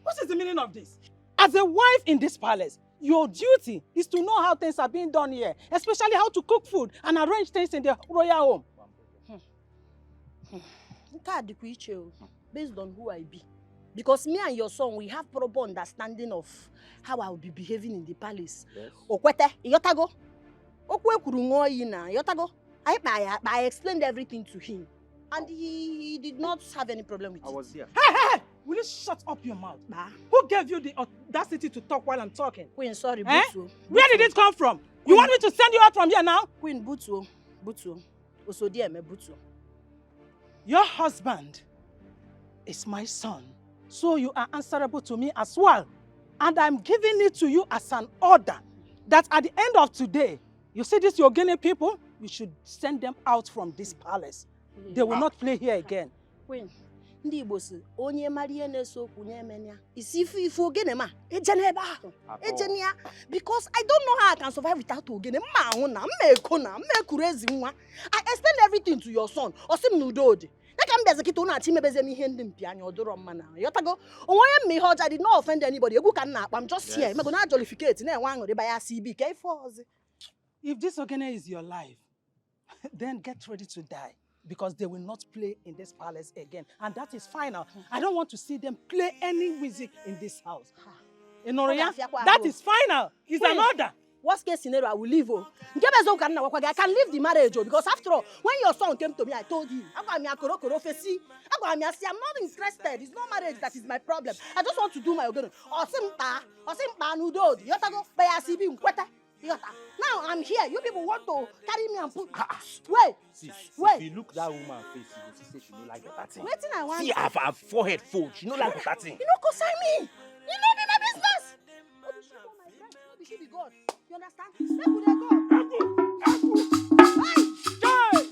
What is the meaning of this? As a wife in this palace, your duty is to know how things are being done here, especially how to cook food and arrange things in the royal home. Based on who I be. Because me and your son, we have proper understanding of how I will be behaving in the palace. Yes. Okwete, yotago. Okwe kurungo ina, yotago. I explained everything to him. And he did not have any problem with it. I was here. Hey! Will you shut up your mouth? Who gave you the audacity to talk while I'm talking? Queen, sorry, Eh? Butu. Where did it come from? You want me to send you out from here now? Queen, Butu. Osodieme, Butu. Your husband is my son, so you are answerable to me as well. And I'm giving it to you as an order that at the end of today, you see these Ogene people, you should send them out from this palace. They will not play here again. Queen, ndị Igbo si onye mara ihe na-eso okwu nye emenya. Isi ife ogene ma ejene ebe ahụ. Ejene ya because I don't know how I can survive without ogene. Mma ahụ na, mma eko na, mma ekuru ezi nwa. I explained everything to your son. Osim na udo dị. Neka mbeze kita una ati mebeze m ihe ndị mpi anya odoro mma na. Yotago onwe me ihe I did not offend anybody. Egwu ka nna akpa I'm just here. Me go na jollificate na enwe aṅụrị ba ya CB ka ife ozi. If this ogene is your life, then get ready to die. Because they will not play in this palace again. And that is final. I don't want to see them play any music in this house. Inoria, that is final. It's an order. Worst case scenario, I will leave. I can leave the marriage because after all, when your son came to me, I told him, I'm not interested. It's not marriage that is my problem. I just want to do my own. Now I'm here. You people want to carry me and put. Wait. If you look that woman face, you will see she no like that thing. Waiting, I want. See her forehead fold. She no like that thing. You know, consign me. You know be my business. Maybe she be God. You understand? Where would I go? Hey!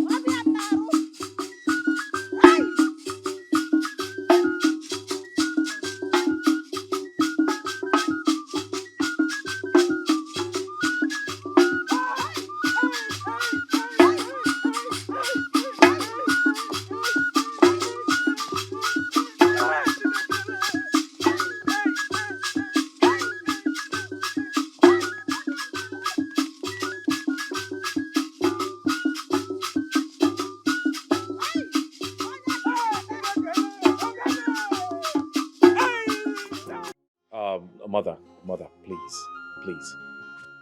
Mother, please.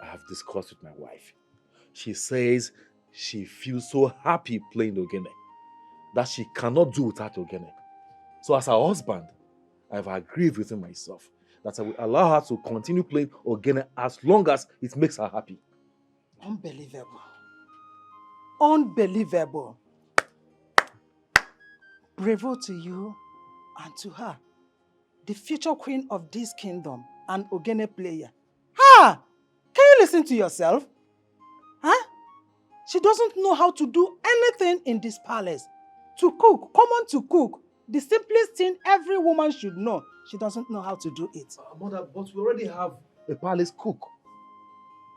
I have discussed with my wife. She says she feels so happy playing Ogene that she cannot do without Ogene. So as her husband, I've agreed within myself that I will allow her to continue playing Ogene as long as it makes her happy. Unbelievable. Unbelievable. Bravo to you and to her, the future queen of this kingdom and Ogene player. Ha! Can you listen to yourself? Huh? She doesn't know how to do anything in this palace. To cook, come on to cook. The simplest thing every woman should know. She doesn't know how to do it. Mother, but we already have a palace cook.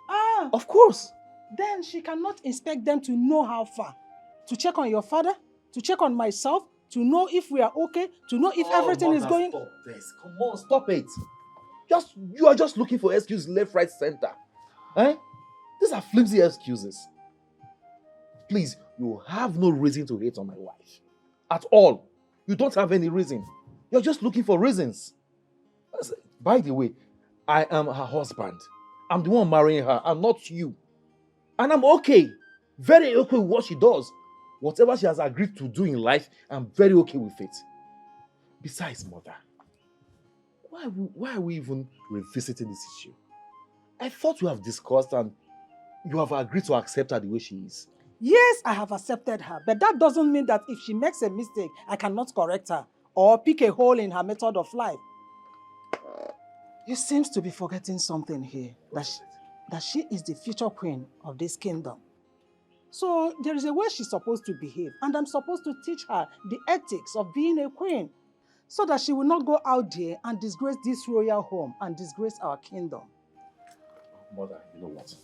Ah! Of course. Then she cannot expect them to know how far. To check on your father, to check on myself, to know if we are okay, to know if everything is going... Stop this. Come on, stop it. You are just looking for excuses left, right, center. Eh? These are flimsy excuses. Please, you have no reason to hate on my wife. At all. You don't have any reason. You're just looking for reasons. By the way, I am her husband. I'm the one marrying her, and not you. And I'm okay. Very okay with what she does. Whatever she has agreed to do in life, I'm very okay with it. Besides, Mother, why are we even revisiting this issue? I thought we have discussed and you have agreed to accept her the way she is. Yes, I have accepted her, but that doesn't mean that if she makes a mistake, I cannot correct her or pick a hole in her method of life. You seem to be forgetting something here, that she is the future queen of this kingdom. So there is a way she's supposed to behave, and I'm supposed to teach her the ethics of being a queen so that she will not go out there and disgrace this royal home and disgrace our kingdom. Mother, you know what?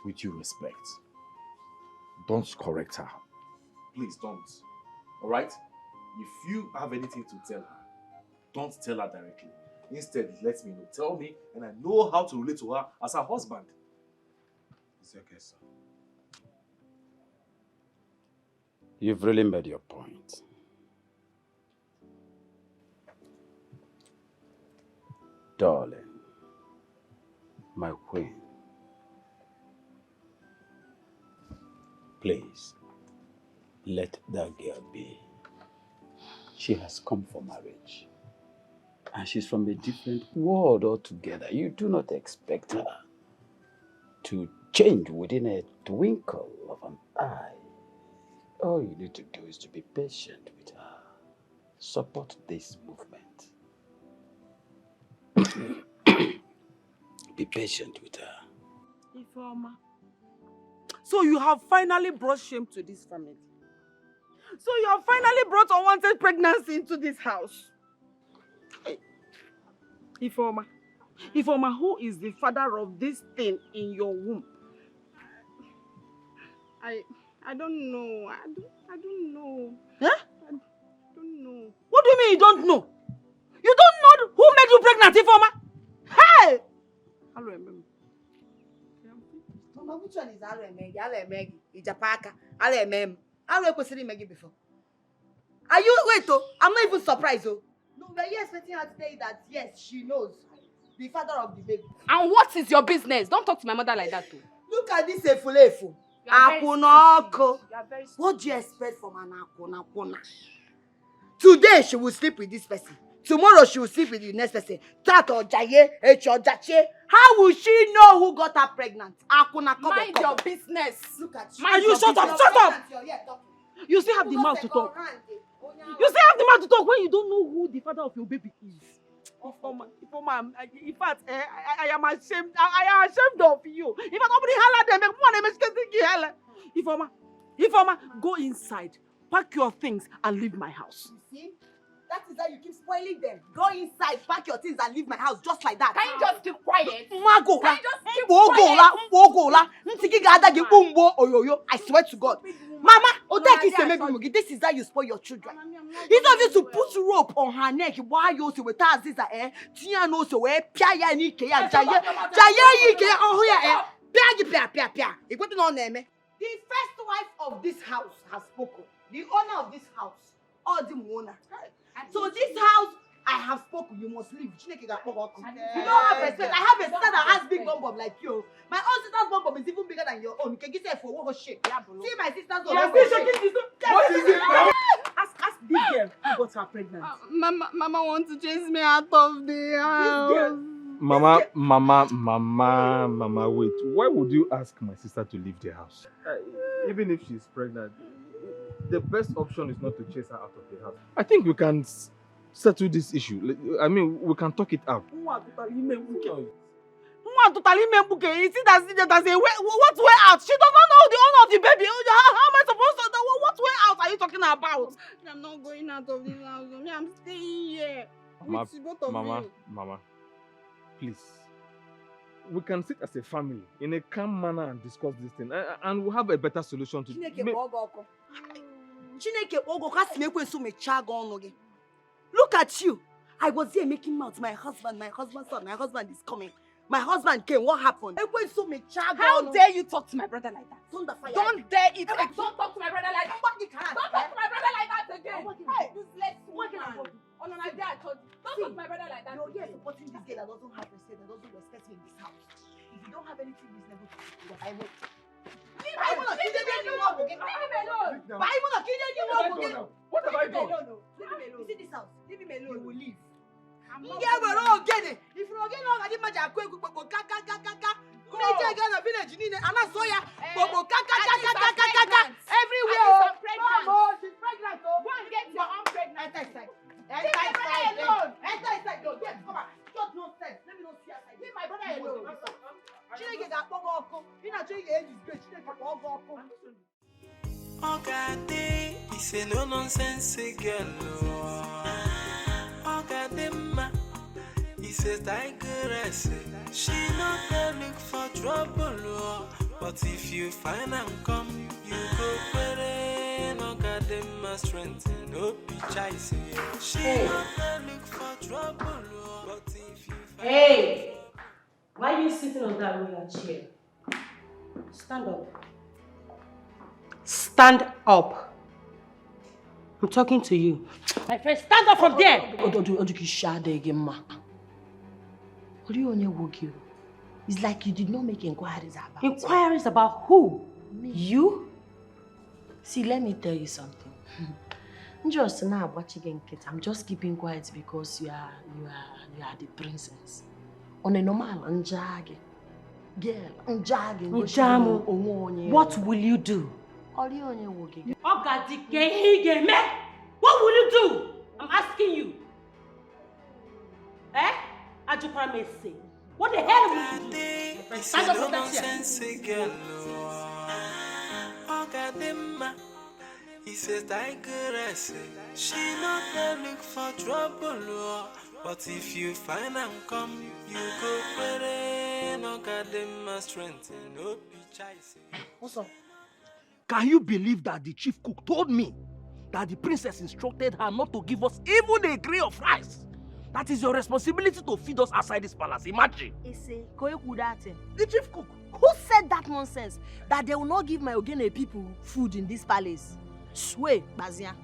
With due respect, don't correct her. Please don't. All right? If you have anything to tell her, don't tell her directly. Instead, let me know. Tell me, and I know how to relate to her as her husband. It's okay, sir. You've really made your point. Darling, my queen, please, let that girl be. She has come for marriage. And she's from a different world altogether. You do not expect her to change within a twinkle of an eye. All you need to do is to be patient with her. Support this movement. Be patient with her. Ifeoma. So you have finally brought shame to this family. So you have finally brought unwanted pregnancy into this house. Hey. Ifeoma. Ifeoma, who is the father of this thing in your womb? I don't know. I don't know. Huh? I don't know. What do you mean you don't know? You don't know who made you pregnant, Ifeoma? Hey! I don't remember. Mama, which one is Alemegi? Alemegi, Ijapaka, Alemem. I don't know before. Are you wait? Oh, I'm not even surprised. Oh, no, we're here expecting her to tell you that yes, she knows the father of the baby. And what is your business? Don't talk to my mother like that, too. Look at this efulefu. Akunoko. What do you expect from an akunakuna? Today she will sleep with this person. Tomorrow she will sleep with the next person. That or Jaye, or Jache. How will she know who got her pregnant? Mind your business. Look at you. And you shut up, shut up! You still have the mouth to talk. You still have the mouth to talk when you don't know who the father of your baby is. Ifeoma, in fact, I am ashamed. I am ashamed of you. If nobody holler them, Ifeoma, go inside, pack your things, and leave my house. You see? That is how you keep spoiling them. Go inside, pack your things, and leave my house just like that. Can you just keep quiet? Can you just keep quiet? I swear to God. Mama, this is how you spoil your children. It's obvious to put rope on her neck while you also with us. This Tia knows where Pia Nike and Jaya oh yeah, it wasn't on them. The first wife of this house has spoken. The owner of this house, or the owner. So this house, I have spoken. You must leave. You don't have respect. I have a sister that has big bum like you. My own sister's bum is even bigger than your own. You can get it for what shit. See my sister's bum. What is it? Ask this girl who got her pregnant. Mama wants to chase me out of the house. Mama, wait. Why would you ask my sister to leave the house? Even if she's pregnant, the best option is not to chase her out of the house. I think we can settle this issue. I mean, we can talk it out. You see that's a way, what way out? She does not know the owner of the baby. How am I supposed to know? What way out are you talking about? I'm not going out of this house. I'm staying here. Mama, please. We can sit as a family in a calm manner and discuss this thing, and we'll have a better solution to Look at you. I was here making mouth. My husband is coming. My husband came. What happened? How dare you talk to my brother like that? Don't dare it. Don't talk to my brother like that. Don't talk to my brother like that again. Hey, useless woman. Oh no, I told you. Don't talk to my brother like that. You're here supporting this girl that doesn't have respect, that doesn't respect me in this house. If you don't have anything reasonable to do, I will. Leave me alone. What have I done? You see this house? Leave him alone. You will leave. Yeah, we're all getting. If you're getting all that, imagine I'm going to go kaka. Major girl of village, you need an soya. Kaka. Everywhere. Mama, she's pregnant. Go and get your own pregnant. Enter inside. Go, yes, come on. Just no sense. Let me not see outside. Leave my brother alone. Ogadi is a no nonsense girl. Ogadi ma is a tigeress. She not there look for trouble, but if you find and come, you go pere. Ogadi. Ogadi must strengthen, no be chasing. She not look for trouble, but if you Hey! Why are you sitting on that roller chair? Stand up. Stand up. I'm talking to you. My friend, stand up from there! It's like you did not make inquiries about Inquiries about who? me. You? See, let me tell you something. Just now watching it, I'm just keeping quiet because you are the princess. On a normal njage. Girl, njage. What will you do? Ogadi, what will you do? I'm asking you. Eh? Ajupramese. What the hell will you do? Stand up from that chair. He says Tigeress, she not there look for trouble, but if you find and come, you go pray, no Ogadi must strengthen, no be chasing. What's up? Can you believe that the chief cook told me that the princess instructed her not to give us even a grain of rice? That is your responsibility to feed us outside this palace. Imagine. The chief cook. Who said that nonsense? That they will not give my Ogene people food in this palace? Swear, Bazia.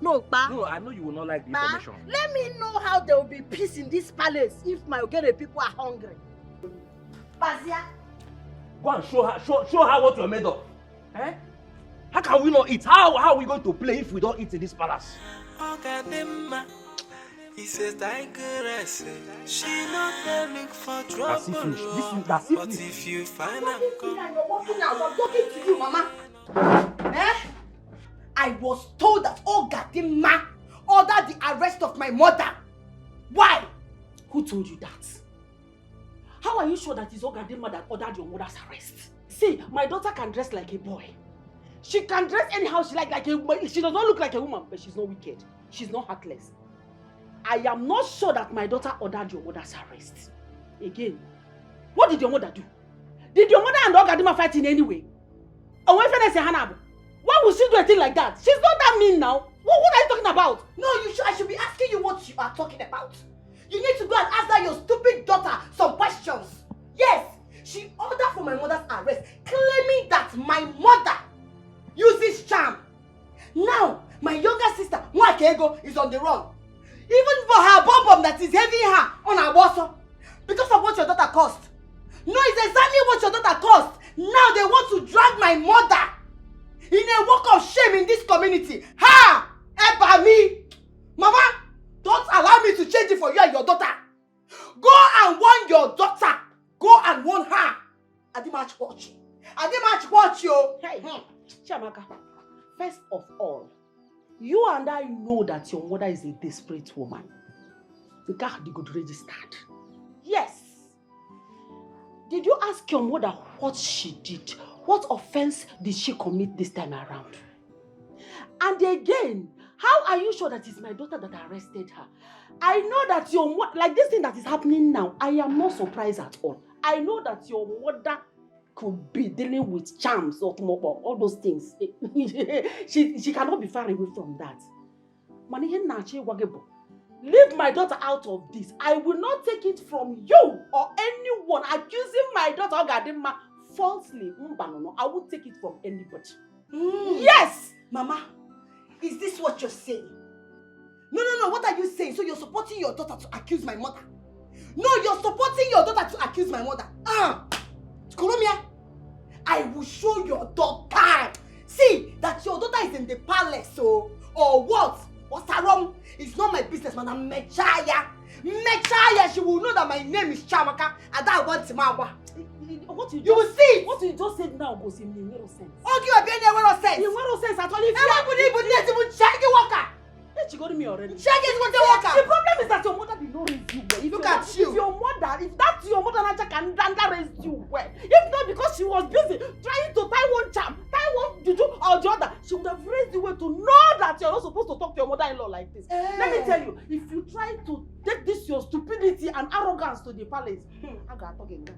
No, Pa. No, I know you will not like the Pa, information. let me know how there will be peace in this palace if my Ogene people are hungry. Bazia. Go and show her what you're made of. Eh? How can we not eat? How are we going to play if we don't eat in this palace? He says Tigeress, she not there look for trouble, That's it. but if you find and come. You're walking out. I'm talking to you, Mama. Eh? I was told that Ogadi ordered the arrest of my mother. Why? Who told you that? How are you sure that it's Ogadi that ordered your mother's arrest? See, my daughter can dress like a boy. She can dress anyhow she like a woman. She does not look like a woman, but she's not wicked. She's not heartless. I am not sure that my daughter ordered your mother's arrest. Again, what did your mother do? Did your mother and Ogadima fight in any way? Or when Fene say Hanabu, why would she do a thing like that? She's not that mean now. What are you talking about? No, I should be asking you what you are talking about. You need to go and ask that your stupid daughter some questions. Yes, she ordered for my mother's arrest, claiming that my mother uses charm. Now, my younger sister, Mwakego, is on the run. Even for her bum that is having her on her bosom. Because of what your daughter caused. No, it's exactly what your daughter caused. Now they want to drag my mother in a walk of shame in this community. Ha! Eba me! Mama, don't allow me to change it for you and your daughter. Go and warn your daughter. Go and warn her. I didn't match watch. You. Hey, Chiamaka, first of all, you and I know that your mother is a desperate woman. The car had good registered. Yes. Did you ask your mother what she did? What offense did she commit this time around? And again, how are you sure that it's my daughter that arrested her? I know that your mother, like this thing that is happening now, I am not surprised at all. I know that your mother could be dealing with charms or all those things. she cannot be far away from that. Leave my daughter out of this. I will not take it from you or anyone accusing my daughter Ogadima falsely. I won't take it from anybody. Yes! Mama, is this what you're saying? No. What are you saying? So you're supporting your daughter to accuse my mother? No, you're supporting your daughter to accuse my mother. Kolomia, I will show your daughter. See, that your daughter is in the palace, or what? What's wrong? It's not my business, man. I'm Mechaya. She will know that my name is Chamaka, and I want Timawa. You will see. What you just said now goes in the sense. Okay, you're being a sense. In sense at all. If everybody would need to check the worker. She got me already. Check it with the worker. The problem is that your mother did not raise you well. Look at you. If that's your mother, Naja can raise you well. If not because she was busy trying to tie one charm, tie one juju or the other, she would have raised the way to know that you're not supposed to talk to your mother-in-law like this. Let me tell you, if you try to take this your stupidity and arrogance to the palace,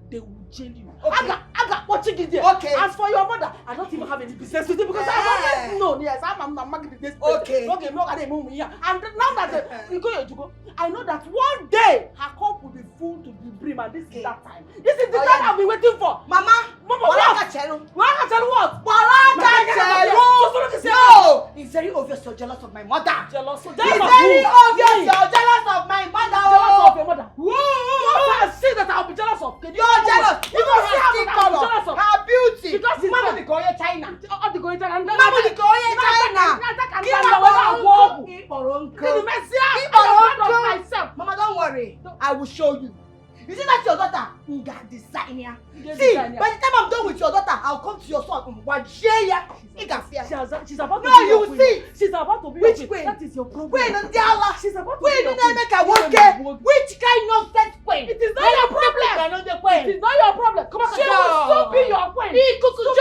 they will jail you. Okay. Aga, watching it there. Okay. As for your mother, I don't even have any business with it because I've always known. Yes, I'm married this. Okay. Okay, no, I didn't move here. And now that you go, I know that one day her cup will be full to the brim, and this is that time. This is the time I've been waiting for. Mama, what? Chelu. What? No, it's very obvious you're jealous of my mother. It's very obvious you're jealous of my mother. Jealous of your mother. What I say that I'll be jealous of? You're jealous. You don't see her color, her beauty. Because it's Mama the Koye China. Mama the Koye China. Mama, don't worry. I will show you. You see that your daughter? Designer. See, by the time I'm done with your daughter, I'll come to your son. She's about to no, be you will see. She's about to be Which your queen? That is your problem. Queen on the Allah. She's about to queen be your queen. Make a work. Which kind of sex queen? It is not your problem. It is not your problem. Come on, she will so be your queen. Useless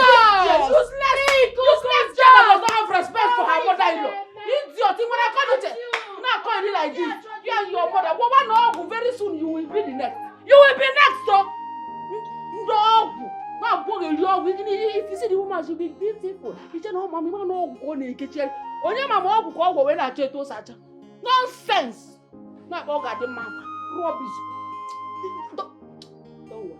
girl that does not have respect for her mother-in-law. Idiot. When I call it, not calling it like this. You and your mother. But very soon you will be the next. You will be next, though. No. If you see the woman, she'll be beautiful. You say, no, mommy, man, no, go in the kitchen. Only my mom will go when I tell you such. Nonsense. Not all got the man. Rubbish. Don't worry.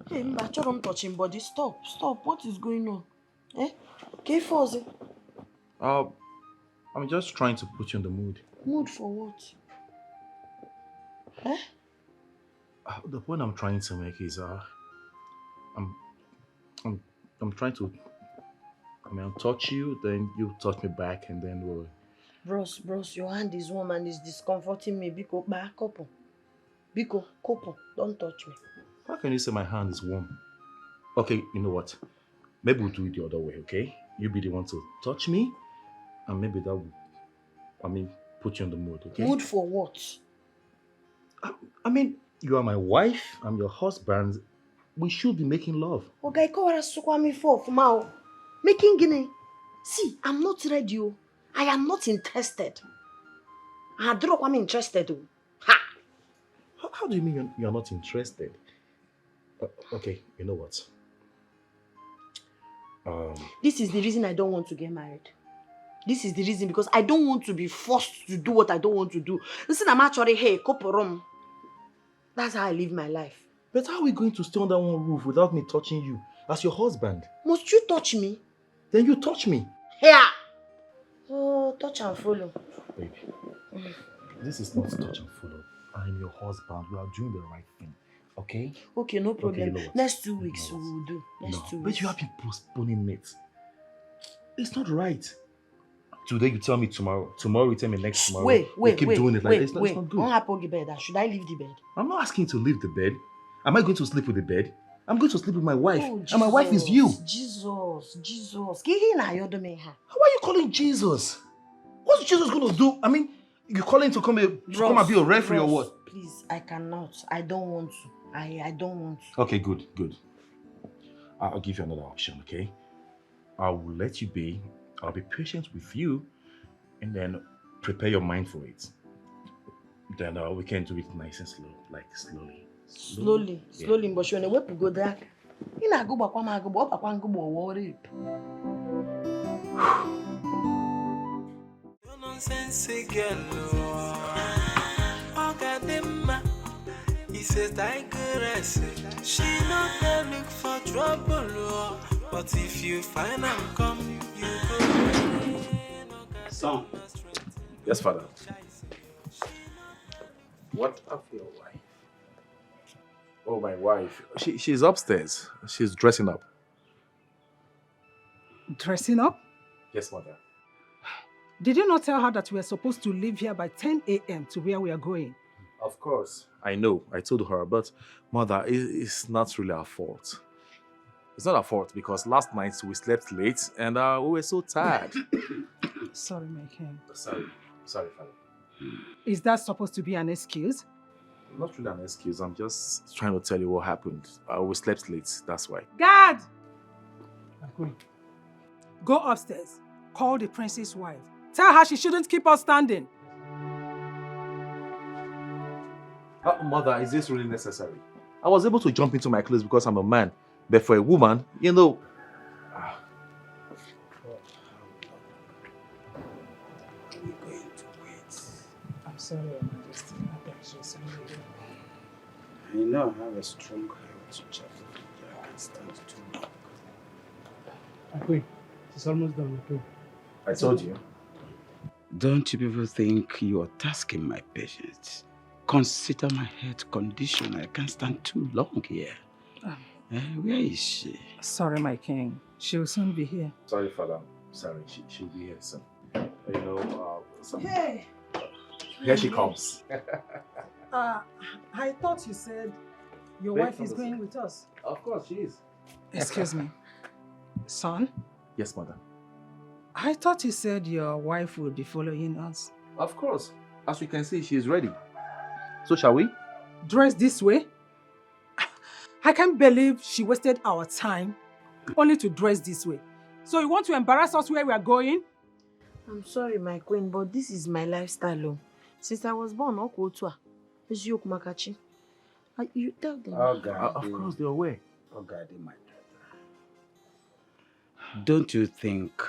Hey, Mbacho, don't touch him, body. Stop. What is going on? Eh? Okay, Fozzy. I'm just trying to put you in the mood. Mood for what? Eh? The point I'm trying to make is, I'm trying to, I'll touch you, then you touch me back, and then we'll... Bros, your hand is warm and it's discomforting me. Biko, couple, don't touch me. How can you say my hand is warm? Okay, you know what? Maybe we'll do it the other way, okay? You be the one to touch me, and maybe that will, put you in the mood, okay? Mood for what? You are my wife, I'm your husband. We should be making love. Okay, making guinea. See, I'm not ready. I am not interested. I'm interested. Ha! How do you mean you're not interested? Okay, you know what? This is the reason I don't want to get married. This is the reason, because I don't want to be forced to do what I don't want to do. Listen, I'm actually, hey, koporom. That's how I live my life. But how are we going to stay under one roof without me touching you as your husband? Must you touch me? Then you touch me. Here. Oh, touch and follow. Baby, this is not touch and follow. I'm your husband. We are doing the right thing. Okay? Okay, no problem. Okay, you know Next 2 weeks we will do. Next 2 weeks. But you have been postponing it. It's not right. Today you tell me tomorrow. Tomorrow you tell me next tomorrow. Wait. Keep doing it like this. It's not good. Should I leave the bed? I'm not asking you to leave the bed. Am I going to sleep with the bed? I'm going to sleep with my wife. Oh, and my wife is you. Jesus. How are you calling Jesus? What's Jesus going to do? You calling to come and be a referee or what? Please, I cannot. I don't want to. I don't want to. Okay, good. I'll give you another option, okay? I will let you be. I'll be patient with you, and then prepare your mind for it. Then we can do it nice and slow, like slowly. Slowly, but when we go there, you know, go back one rape. Nonsense girl, Ogadi, he says Tigeress. She not there look for trouble, but if you find and come, you go. Son. Yes, father. What of your wife? Oh, my wife. She's upstairs. She's dressing up. Dressing up? Yes, mother. Did you not tell her that we are supposed to leave here by 10 a.m. to where we are going? Of course. I know. I told her, but mother, it's not really our fault. It's not our fault because last night we slept late and we were so tired. Sorry, my king. Sorry, father. Is that supposed to be an excuse? Not really an excuse. I'm just trying to tell you what happened. We slept late. That's why. Guard! Go upstairs. Call the prince's wife. Tell her she shouldn't keep us standing. Mother, is this really necessary? I was able to jump into my clothes because I'm a man. But for a woman, you know... We're going to wait. I'm sorry, Your Majesty. I know I have a strong health check. I can stand too long. Queen, it's almost done. Okay. I told you. Don't you people think you are tasking my patience? Consider my health condition. I can't stand too long here. Where is she? Sorry, my king. She will soon be here. Sorry, Father. Sorry, she'll be here soon. You know, Hey! Here she comes. I thought you said your Wait, wife is Father. going with us. Of course, she is. Excuse me. Son? Yes, Mother. I thought you said your wife would be following us. Of course. As you can see, she is ready. So shall we? Dressed this way? I can't believe she wasted our time only to dress this way. So you want to embarrass us where we are going? I'm sorry, my queen, but this is my lifestyle. Since I was born, Okonkwo, Makachi. You tell them. Ogadi. Of course, they're aware. Ogadi, my daughter. Don't you think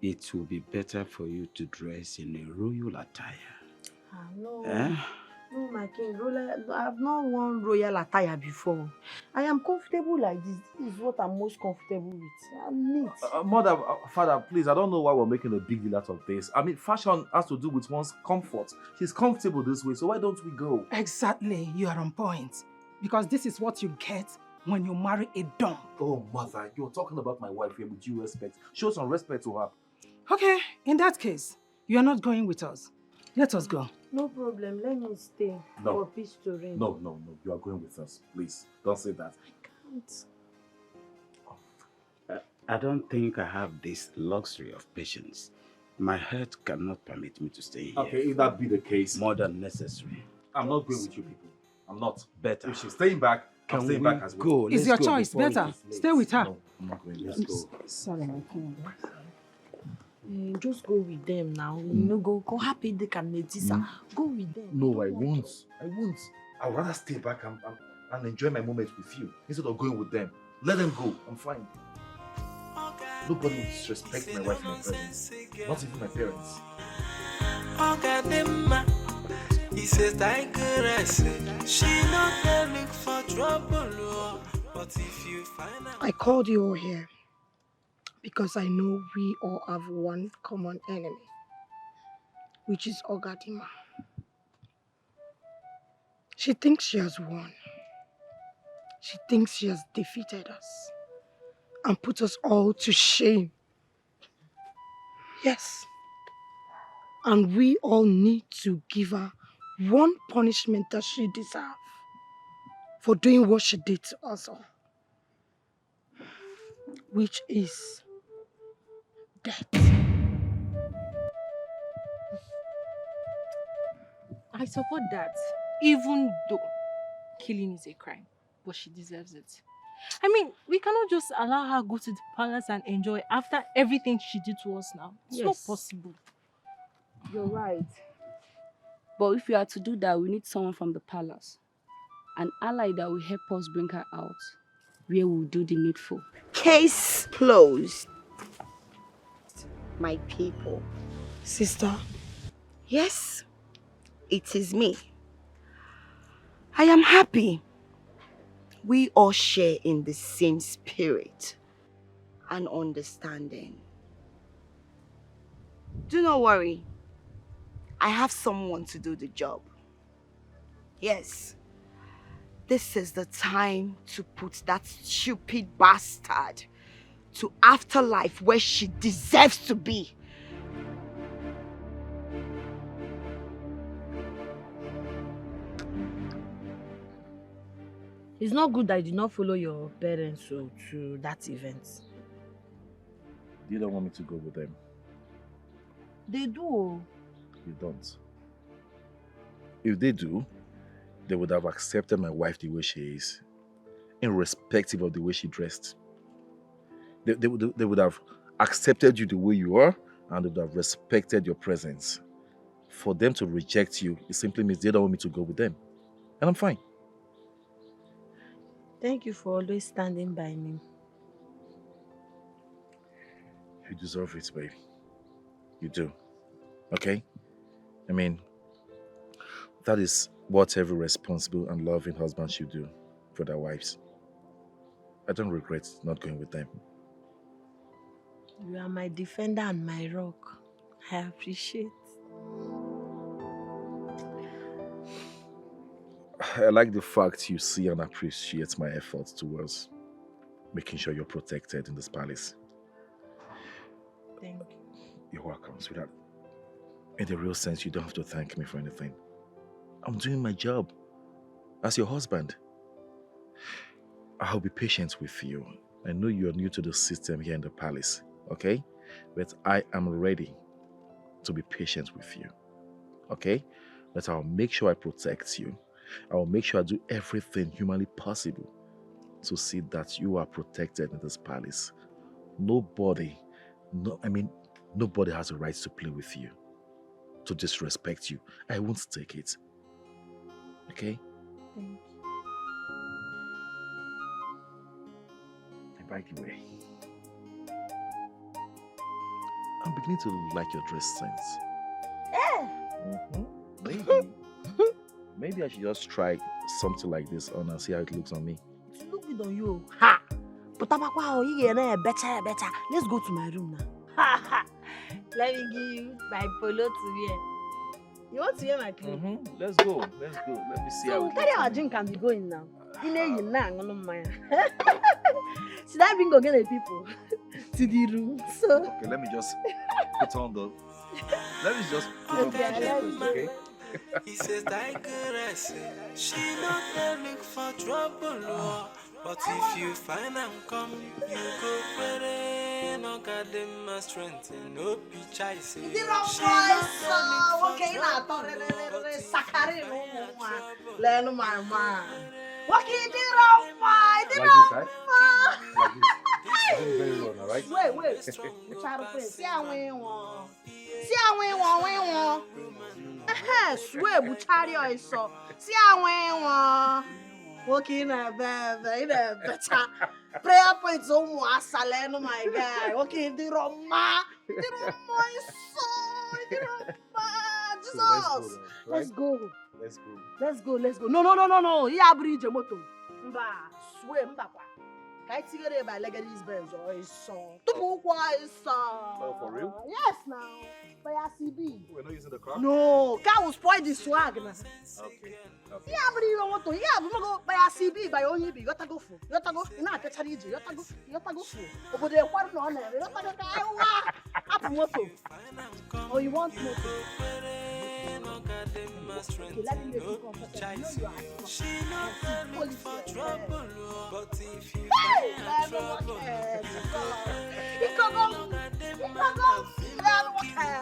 it will be better for you to dress in a royal attire? No. Eh? No, my king. I've not worn royal attire before. I am comfortable like this. This is what I'm most comfortable with. I'm neat. Mother, Father, please, I don't know why we're making a big deal out of this. I mean, fashion has to do with one's comfort. She's comfortable this way, so why don't we go? Exactly, you are on point. Because this is what you get when you marry a dump. Oh, Mother, you're talking about my wife here with due respect. Show some respect to her. Okay, in that case, you are not going with us. Let us go. No problem. Let me stay for peace to reign. No. You are going with us. Please, don't say that. Can't. I don't think I have this luxury of patience. My health cannot permit me to stay here. Okay, if that be the case, more than necessary. I'm not going with you people. I'm not. Better. If she's staying back, I'm staying back as well. It's your choice. Better. Stay with her. No, I'm not going. Let's go. Sorry, my king. Just go with them now. You know, go happy they can notice. Go with them. No, I won't. I'd rather stay back and enjoy my moment with you instead of going with them. Let them go. I'm fine. Nobody will disrespect my wife in my presence. Not even my parents. Ogadi, he says Tigeress. She not there look for trouble, but if you find out. I called you all here because I know we all have one common enemy, which is Ogadi. She thinks she has won. She thinks she has defeated us and put us all to shame. Yes. And we all need to give her one punishment that she deserves for doing what she did to us all, which is death. I support that, even though killing is a crime, but she deserves it. I mean, we cannot just allow her go to the palace and enjoy after everything she did to us now. It's not possible. You're right. But if we are to do that, we need someone from the palace. An ally that will help us bring her out, where we'll do the needful. Case closed. My people. Sister. Yes, it is me. I am happy. We all share in the same spirit and understanding. Do not worry. I have someone to do the job. Yes. This is the time to put that stupid bastard to afterlife where she deserves to be. It's not good that you did not follow your parents to that event. You don't want me to go with them. They do. You don't. If they do, they would have accepted my wife the way she is, irrespective of the way she dressed. They would have accepted you the way you are, and they would have respected your presence. For them to reject you, it simply means they don't want me to go with them. And I'm fine. Thank you for always standing by me. You deserve it, baby. You do. Okay? I mean, that is what every responsible and loving husband should do for their wives. I don't regret not going with them. You are my defender and my rock. I appreciate. I like the fact you see and appreciate my efforts towards making sure you're protected in this palace. Thank you. You're welcome, sweetheart. In the real sense, you don't have to thank me for anything. I'm doing my job as your husband. I'll be patient with you. I know you're new to the system here in the palace, okay? But I am ready to be patient with you, okay? But I'll make sure I protect you. I'll make sure I do everything humanly possible to see that you are protected in this palace. Nobody has a right to play with you, to disrespect you. I won't take it. Okay? Thank you. And by the way, I'm beginning to like your dress sense. Maybe I should just try something like this on and see how it looks on me. It's look good on you. Ha! But you get better. Let's go to my room now. Let me give you my polo to wear. You want to wear my clothes? Let's go. Let me see how it carry looks. our drink and be going now. Should I bring again the people to the room? So Okay, let me just put on the. Let me just put on the t-shirt, okay? He says Tigeress, she not there look for trouble, oh. But if you find and come, you go pray. No goddamn my strength, no pitch I say. She not there look for trouble, Learn my man. What can you do, Like this, right? Like this. This is very well, alright? Wait. See how we want. Swear, Buchari or so. See how we want. Walking a better. Prayer points on Saleno, my guy. Walking the Roma. The Roma, Jesus. Let's go. No. Yeah, bridge a moto. Mba, swear, Mbapa. Can I take it by Legacy's Benz or his son? Oh, for real? Yes, now. By CB. We're not using the car? No, car will spoil the swag. Okay. Yeah, but you don't want to. Yeah, but go by CB, by only be. You gotta go for. You gotta go. You know, I catch a DJ. You gotta go for. But they want no honor. You gotta go. Up moto. Oh, you want moto? Okay, let me make you comfortable. She not there look for trouble, but if you find trouble, what can I have?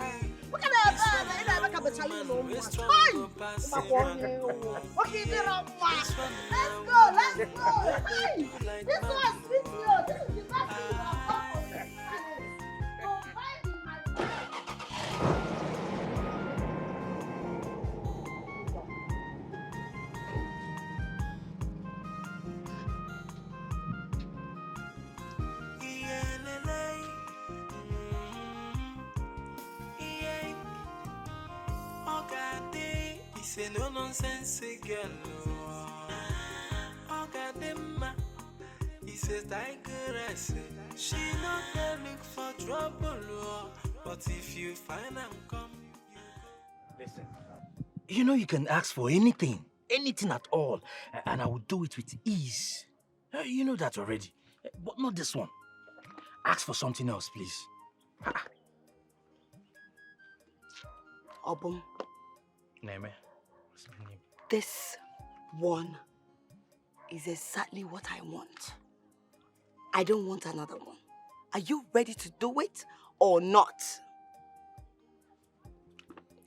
Let's go. Hey, this was with you. This is the best thing you have done for me. Ogadi, he say no nonsense girl. Ogadi, he says Tigeress, she not there look for trouble, but if you find and come, listen. You know you can ask for anything at all, and I will do it with ease. You know that already, but not this one. Ask for something else, please. Obum, Neme. this one is exactly what I want. I don't want another one. Are you ready to do it or not?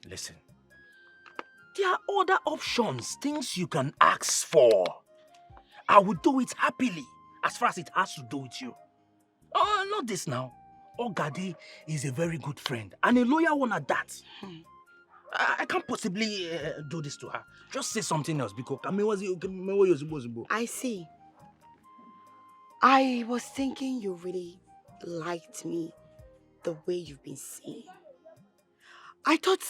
Listen, There are other options, things you can ask for. I will do it happily, as far as it has to do with you. Oh, not this now. Ogadi is a very good friend, and a loyal one at that. I can't possibly do this to her. Just say something else, because I see. I was thinking you really liked me the way you've been saying. I thought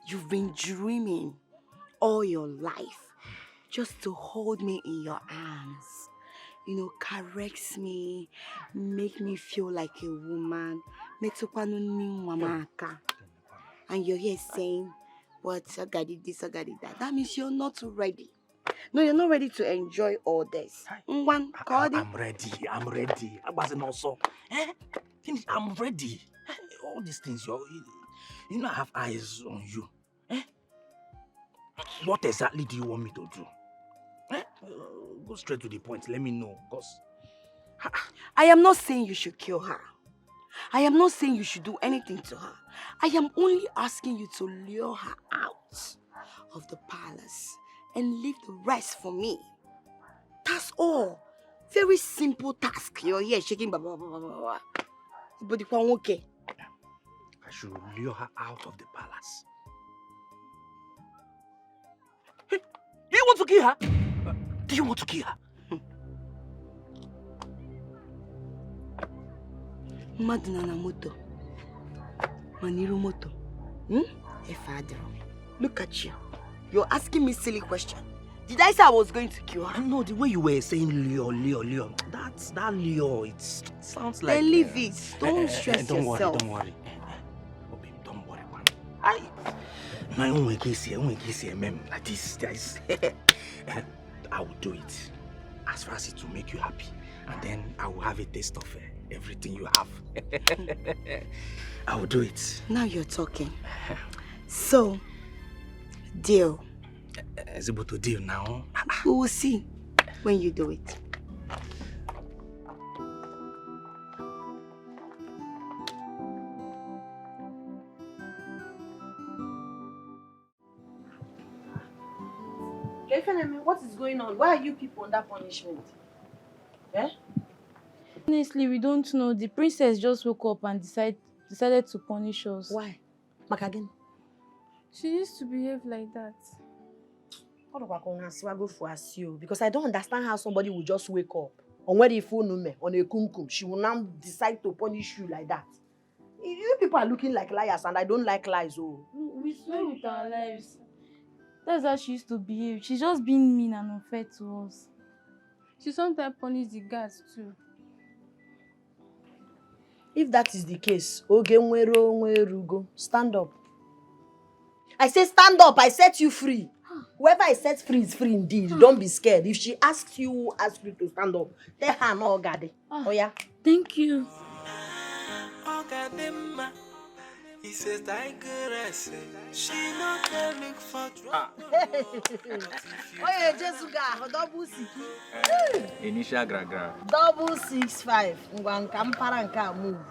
you've been dreaming all your life just to hold me in your arms. You know, caress me, make me feel like a woman. And you're here saying, what, Ogadi this, Ogadi that. That means you're not ready. No, you're not ready to enjoy all this. I'm ready. I'm ready. I wasn't also. I'm ready. All these things, you know I have eyes on you. What exactly do you want me to do? Go straight to the point. Let me know. Because I am not saying you should kill her. I am not saying you should do anything to her. I am only asking you to lure her out of the palace and leave the rest for me. That's all. Very simple task. You're here shaking blah blah blah blah blah. But if I'm okay. I should lure her out of the palace. Hey, do you want to kill her? Do you want to kill her? Madnana moto. Maniru moto. Look at you. You're asking me silly question. Did I say I was going to kill her? No, the way you were saying lure. That lure, it sounds like... Then leave it. Don't stress yourself. Don't worry. Oh, babe, don't worry, man. I won't like this. I will do it. As far as it will make you happy. And then I will have a taste of everything you have. I will do it. Now you're talking. So, deal. Is able to deal now? We will see when you do it. What is going on? Why are you people under punishment? Honestly, we don't know. The princess just woke up and decided to punish us. Why? Again? She used to behave like that. Because I don't understand how somebody will just wake up on where the phone on a kumkum. She will now decide to punish you like that. You people are looking like liars, and I don't like lies. Oh, we swear with our lives. That's how she used to behave. She's just being mean and unfair to us. She sometimes punishes the guards too. If that is the case, stand up. I say stand up. I set you free. Whoever I set free is free indeed. Don't be scared. If she asks you, ask you to stand up. Tell her no, Ogadi. Oh yeah. Thank you. He says Tigeress. She not there look for trouble. Oye, Jesuga, double siki. Initial gragra. Double 65. Ngwan kampara nka move.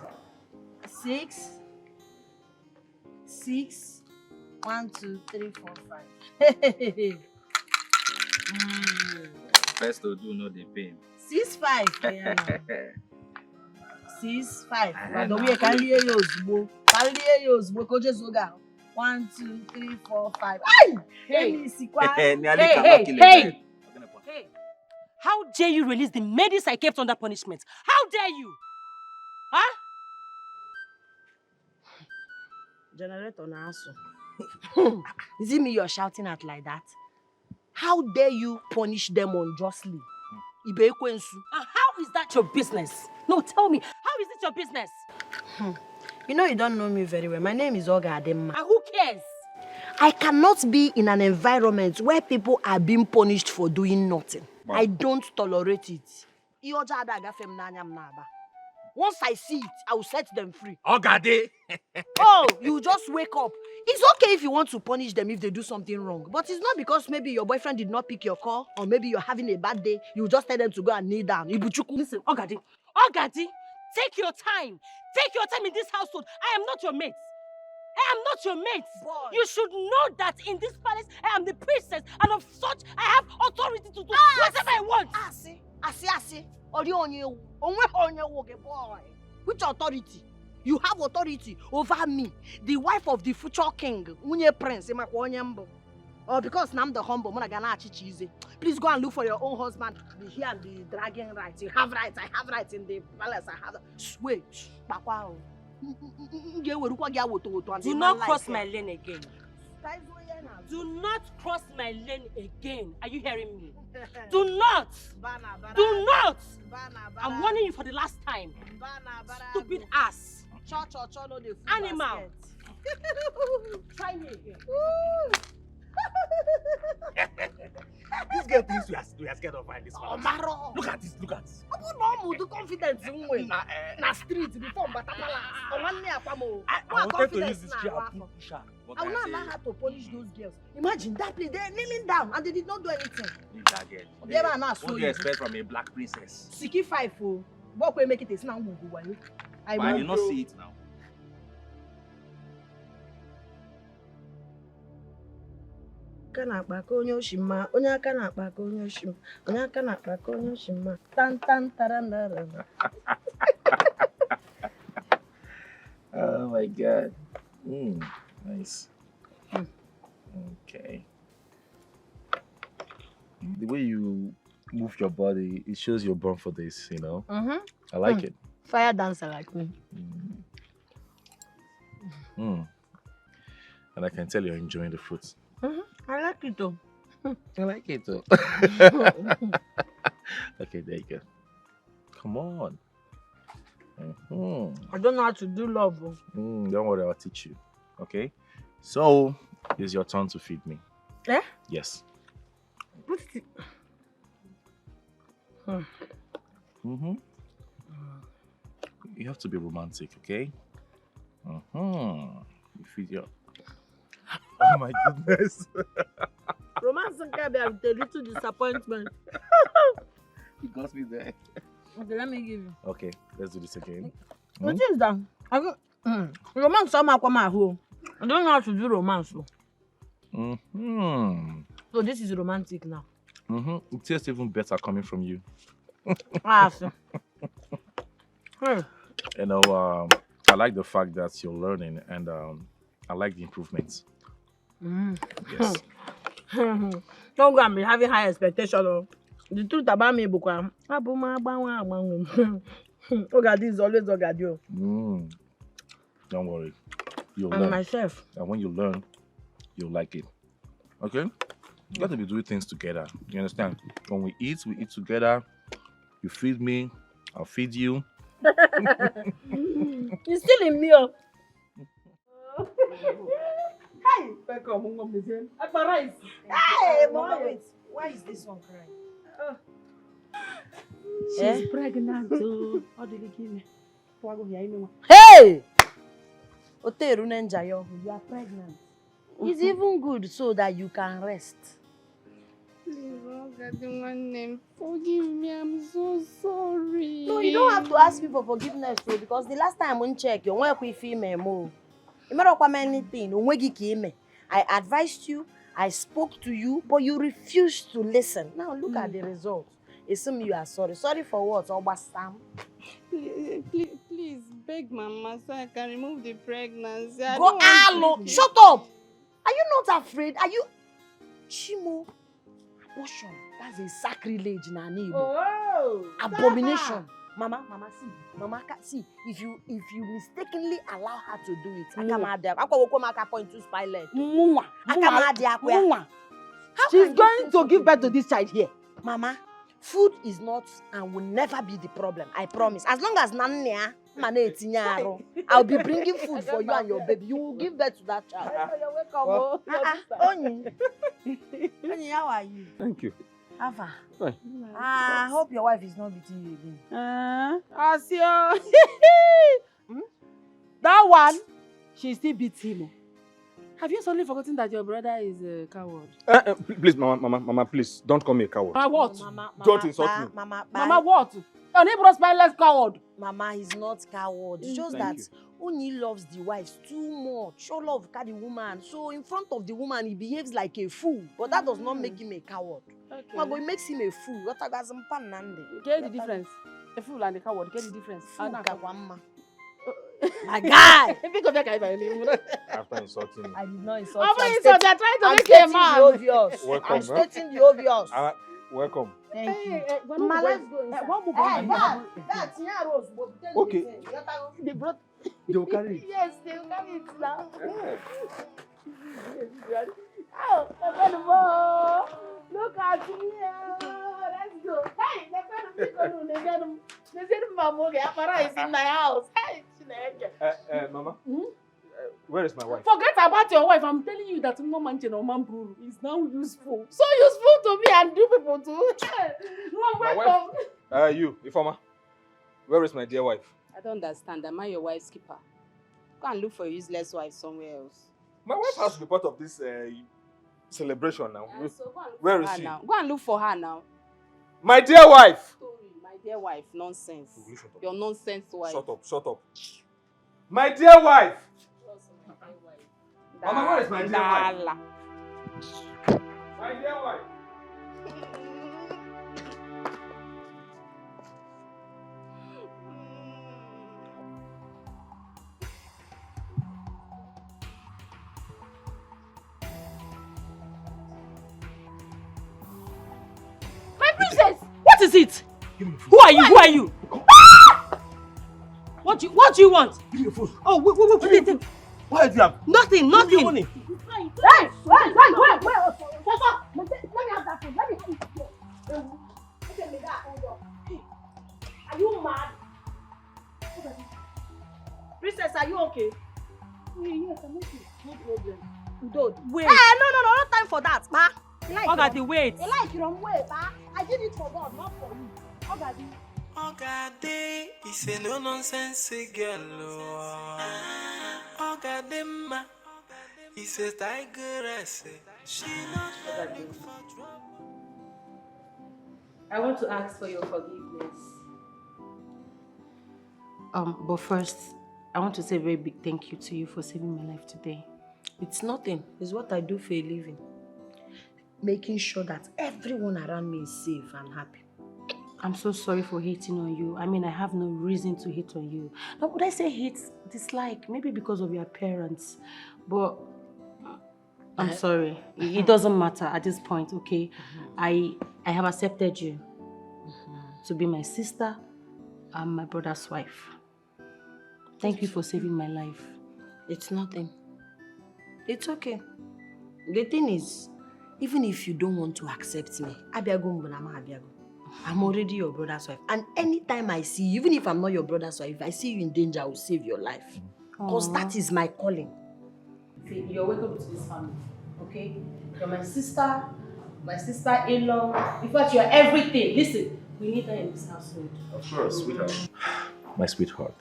6. 1, 2, 3, 4, 5. First to do no the pain. 6, 5. 6, 5. We can hear you. Ko Jesuga. 1, 2, 3, 4, 5. Hey! Hey! How dare you release the maidens I kept under punishment? How dare you? Huh? Generator na aso. Is it me you're shouting at like that? How dare you punish them unjustly? And how is that your business? No, tell me, how is it your business? You know you don't know me very well. My name is Ogadi. And who cares? I cannot be in an environment where people are being punished for doing nothing. Wow. I don't tolerate it. Once I see it, I will set them free. Ogadi! Oh, you just wake up. It's okay if you want to punish them if they do something wrong. But it's not because maybe your boyfriend did not pick your call or maybe you're having a bad day. You just tell them to go and kneel down. Listen, Ogadi, take your time. Take your time in this household. I am not your mate. I am not your mates. You should know that in this palace, I am the princess, and of such, I have authority to do whatever I want. Boy. Which authority? You have authority over me, the wife of the future king, Unye Prince, or because I'm the humble, please go and look for your own husband. Be here and be dragging rights. You have rights, I have rights in the palace. I have. Wait, do not cross my lane again. Do not cross my lane again. Are you hearing me? Do not! Do not! I'm warning you for the last time. Stupid ass. Animal. Try me again. This girl thinks we are scared of her in this house. Look at this, look at this. Do confidence in na street before Bata Palace. I wanted to use this chair and push her. I will not allow her to punish those girls. Imagine that place, they're kneeling down and they did not do anything. Leave that girl. What do you expect from a black princess? Siki 5 oh. What will make it is now? I did not see it now. Tan tan tarandara. Oh my God. Nice. Okay. The way you move your body, it shows you're born for this, you know? I like it. Fire dancer like me. And I can tell you're enjoying the fruits. I like it too. I like it too. Okay, there you go. Come on. I don't know how to do love. Don't worry, I'll teach you. Okay? So, it's your turn to feed me. Eh? Yes. What is it? You have to be romantic, okay? You feed your... Oh my goodness. Romance can be a little disappointment. You got me there. Okay, let me give you. Okay, let's do this again. What is that? Romance come home. I don't know how to do romance. So this is romantic now. It tastes even better coming from you. You know, I like the fact that you're learning, and I like the improvements. Yes. Don't go and be having high expectations. The truth about me, Ogadi is always Ogadi. Don't worry. You'll And learn. myself. And when you learn, you'll like it. Okay? You got to be doing things together. You understand? When we eat together. You feed me, I'll feed you. You're still in me. Hey, hey, Mama, wait. Why is this one crying? She's pregnant. Hey! You are pregnant. It's even good so that you can rest. Please, Ogadi, forgive me. I'm so sorry. No, you don't have to ask me for forgiveness, bro, because the last time I checked, you weren't with female. You matter what anything, I advised you, I spoke to you, but you refused to listen. Now look at the result. Assume you are sorry. Sorry for what? Please beg Mama so I can remove the pregnancy. Go, Alo! Shut up! Are you not afraid? Are you... Chimo, abortion. That's a sacrilege in an abomination. Mama, see. If you mistakenly allow her to do it, I point to spy leg. She's going to give birth to this child here. Mama, food is not and will never be the problem. I promise. As long as I'll be bringing food for you and your baby. You will give birth to that child. You're welcome. Oni, how are you? Thank you. Ava. I hope your wife is not beating you again. Asio. That one, she still beats him. Have you suddenly forgotten that your brother is a coward? Please, Mama, please, don't call me a coward. What? Don't insult me. Mama, what? Your neighbor's spineless coward. Mama, he's not coward. It's just Thank that Oni loves the wives too much. Show love carry the woman. So in front of the woman, he behaves like a fool. But that does not make him a coward. Okay. Mago, it makes him a fool. What a gazam panande. Get the difference. A fool and a coward. Get the difference. Fool kawama. My guy! After insulting me. I did not insult you. I'm trying to I'm make stating a man. the obvious. Welcome, I'm stating the obvious. Welcome. Thank you. My let's go inside. That's Rose. Okay. They brought. They will carry it. Yes, they will carry it now. Oh, look at me. Let's go. Hey, they said Mamoge Apara is in my house. Hey, Mama, where is my wife? forget about your wife. I'm telling you that Mama Manpuru is now useful. So useful to me and you people too. My wife? You, Ifoma. Where is my dear wife? I don't understand. Am I your wife's keeper? Go and look for a useless wife somewhere else. My wife has to be part of this celebration now. So Where is she? now? Go and look for her now. My dear wife! My dear wife, nonsense. Your nonsense wife. Shut up. My dear wife! Mama, where is my dear wife? My dear wife! My princess! What is it? Who are you? Who are you? What do you want? Give me your phone. Oh, wait. Why do you have? Nothing. Give me money. Hey! Let me have that phone. Let me see it. Are you mad? Princess, are you okay? Yes, I'm okay. No problem. Don't. Wait. No time for that, ma. Ogadi, wait. You like your own way, ma. I did it for God, not for you. Ogadi. Ogadi is a no nonsense girl. Ogadema is a tigeress. She not looking for trouble. I want to ask for your forgiveness. But first, I want to say a very big thank you to you for saving my life today. It's nothing. It's what I do for a living. Making sure that everyone around me is safe and happy. I'm so sorry for hating on you. I mean, I have no reason to hate on you. Now, would I say hate, dislike? Maybe because of your appearance. But I'm sorry. It doesn't matter at this point, okay? I have accepted you to be my sister and my brother's wife. Thank you for saving my life. It's nothing. It's okay. The thing is, even if you don't want to accept me, I'm already your brother's wife. And anytime I see you, even if I'm not your brother's wife, if I see you in danger, I will save your life. Because that is my calling. See, you're welcome to this family, okay? You're my sister-in-law. In fact, you're everything. Listen, we need her in this household. Of course, sweetheart. My sweetheart,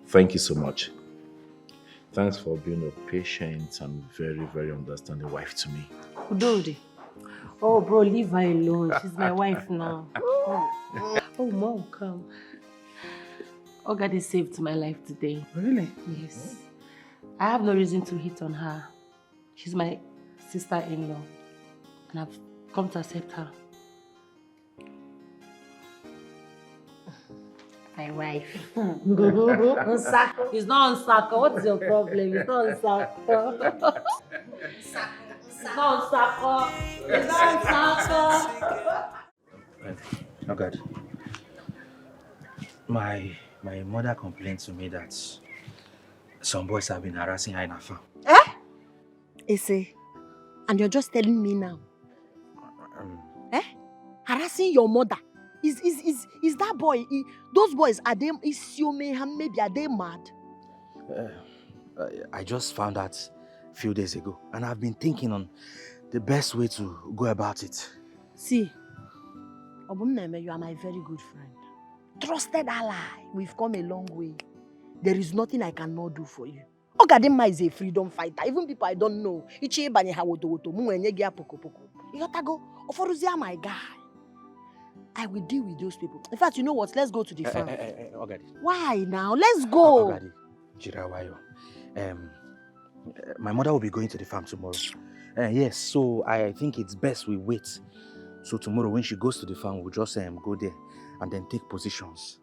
thank you so much. Thanks for being a patient and very, very understanding wife to me. Udodi. Oh, bro, leave her alone. She's my wife now. Oh, Mom, come. Ogadi saved my life today. Really? Yes. I have no reason to hit on her. She's my sister-in-law. And I've come to accept her. My wife. It's not Nsako. What's your problem? It's not Nsako. It's not Nsako. It's not Nsako. Oh God. My mother complained to me that some boys have been harassing her in her farm. Ese, and you're just telling me now? Harassing your mother? Is that boy, those boys, are they, maybe are they mad? I just found out a few days ago, and I've been thinking on the best way to go about it. See, Obumneme, you are my very good friend. Trusted ally. We've come a long way. There is nothing I cannot do for you. Ogadema is a freedom fighter. Even people I don't know. Ichi banye ha woto woto. Mu enye gia poko poko. You gotta go. Oforuzia my guy. I will deal with those people. In fact, you know what? Let's go to the farm. Ogadi. Why now? Let's go. Ogadi, Jirawayo. My mother will be going to the farm tomorrow. Yes, so I think it's best we wait. So tomorrow when she goes to the farm, we'll just go there and then take positions.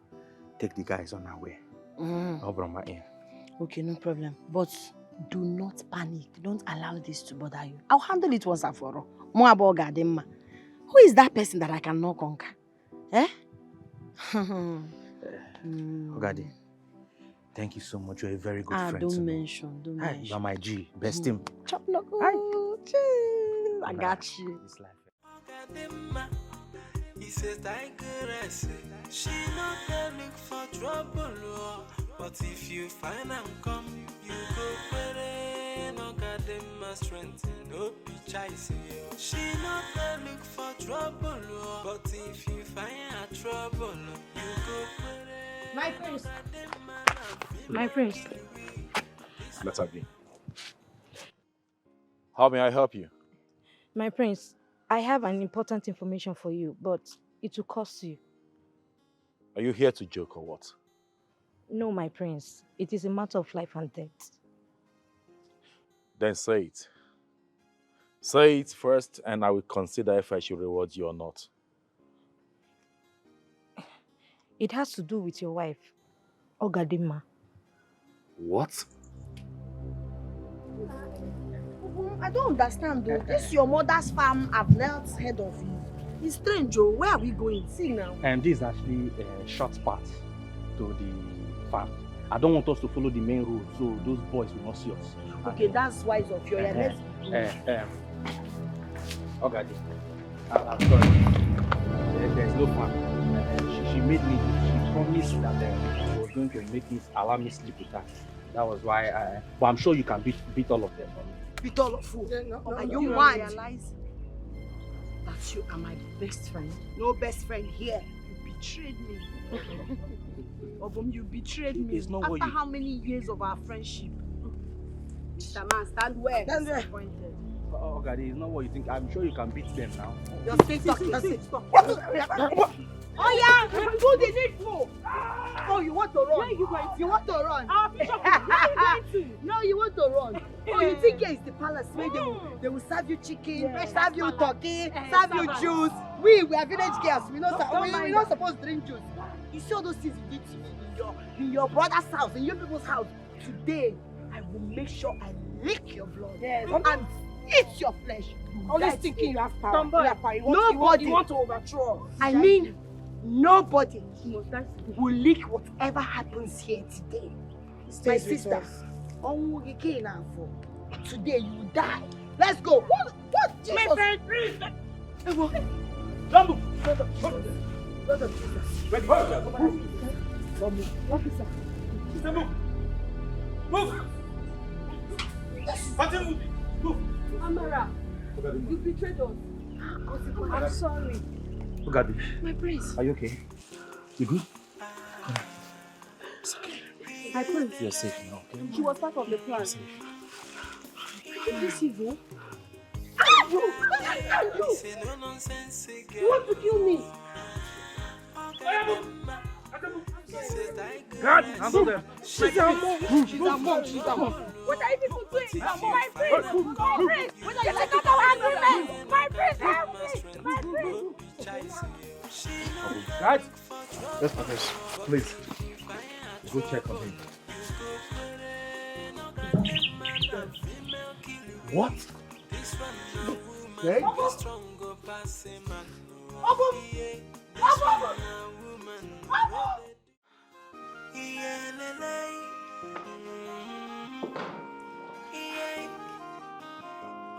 Take the guys on our way. Okay, no problem. But do not panic. Don't allow this to bother you. I'll handle it once and for all. More about Gademma. Who is that person that I cannot conquer? Eh? Ogadi, thank you so much. You're a very good friend. Don't mention. You are my G, best team. Chop no go. I got you. He says Tigeress, she not there look for trouble, but if you find and come, you go where no got them strength, no be chasing you. She not there look for trouble, but if you find a trouble, you go where. My prince. My prince. Let her be. How may I help you? My prince, I have an important information for you, but it will cost you. Are you here to joke or what? No, my prince. It is a matter of life and death. Then say it. Say it first, and I will consider if I should reward you or not. It has to do with your wife, Ogadima. What? I don't understand though. This your mother's farm I've not heard of it. It's strange, oh. Where are we going? See now. And this is actually a short path to the farm. I don't want us to follow the main road, so those boys will not see us. Okay, that's wise of you. Let's Ogadi, I'm sorry. There's no farm. She made me. She promised that she was going to allow me sleep with her. That was why But I'm sure you can beat all of them. Beat all of who? Are you mad? Realize that you are my best friend. No best friend here. You betrayed me. Obum, you betrayed me. After how many years of our friendship? Mr. Man, stand where? Stand where? Oh, God, it's not what you think. I'm sure you can beat them now. Just stop. Oh yeah, do the needful. Oh, you want to run? Where are you going to? You want to run? Bishop, where are you going to? No, you want to run. Oh, you think here is the palace where they will serve you chicken, serve you turkey, serve you juice. We are village girls. We're not supposed to drink juice. You see all those things you did to me in your brother's house, in your people's house. Today, I will make sure I lick your blood and eat your flesh. Always thinking you have power. Tomboy, Nobody. You want to overthrow. I mean, nobody will leak whatever happens here today. My sister, today you will die. Let's go. What? Jesus? My friend, please. Don't move. Brother, Wait, officer. Move. Move. Amara, you betrayed us. I'm sorry. Ogadi. My prince. Are you okay? You good? It's okay. My prince. You're safe now, okay? She was part of the plan. Are you this evil? You want to kill me? God, handle them. She's a mom. What are you people doing? My prince! What are you taking out agreement? My prince, help me! My prince! Guys, let's put this. Please, go check on him. What? Okay.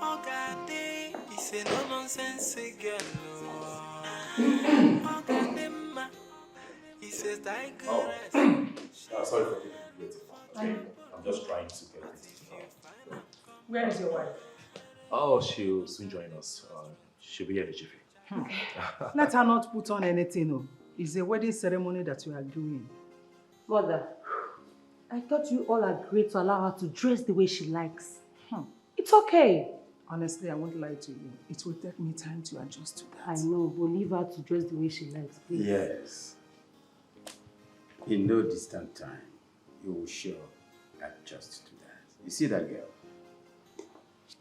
Ogadi, it's a no nonsense girl. Ogadima, he says Tigeress. Sorry for keeping you waiting. I'm just trying to get it. Where is your wife? Oh, she'll soon join us. She'll be here in a jiffy. Let her not put on anything. No. It's a wedding ceremony that you are doing. Mother, I thought you all agreed to allow her to dress the way she likes. It's okay. Honestly, I won't lie to you. It will take me time to adjust to that. I know, but leave her to dress the way she likes, please. Yes. In no distant time, you will sure adjust to that. You see that girl?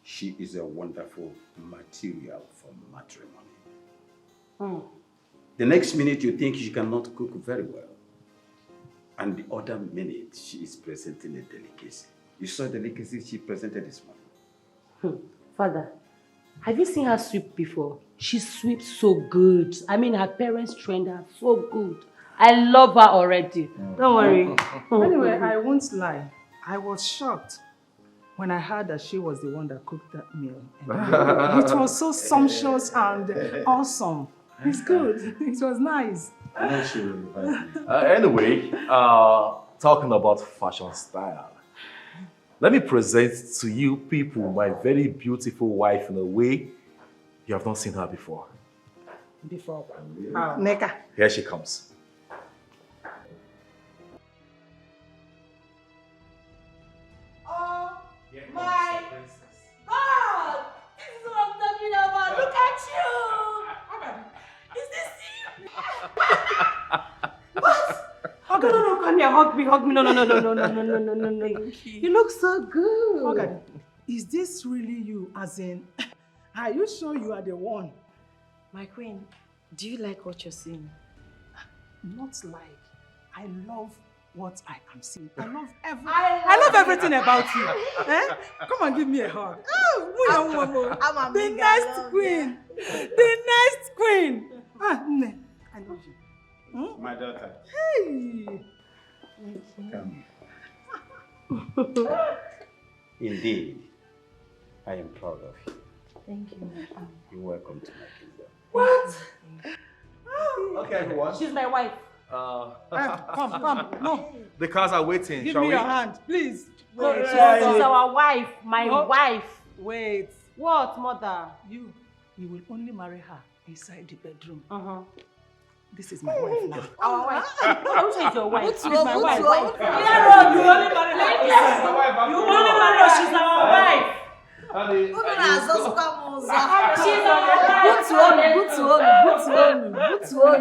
She is a wonderful material for matrimony. The next minute you think she cannot cook very well. And the other minute she is presenting a delicacy. You saw the delicacy she presented this morning. Father, have you seen her sweep before? She sweeps so good. I mean, her parents trained her so good. I love her already. Don't worry. Anyway, I won't lie. I was shocked when I heard that she was the one that cooked that meal. And it was so sumptuous and awesome. It's good. It was nice. Anyway, talking about fashion style, let me present to you people my very beautiful wife in a way you have not seen her before. Before? How? Neka. Here she comes. My God! This is what I'm talking about. Look at you! Is this you? What? Oh, no, come here, hug me. No. You look so good. Okay. Is this really you? As in, are you sure you are the one? My queen, do you like what you're seeing? Not like. I love what I am seeing. I love everything about you. Eh? Come and give me a hug. Oh, the next queen. The next queen. Nne, I love you. My daughter. Hey. Come. Indeed, I am proud of you. Thank you. You're welcome to my kingdom. What? Okay, everyone. She's my wife. Come. No. The cars are waiting. Give Shall me we? your hand, please. Wait, she's our wife. My wife. Wait. What, mother? You will only marry her inside the bedroom. This is my wife now. Our wife. Who is your wife? It's my wife. You only marry her. You only marry her. She's our wife. She's our She's our wife. Good to own.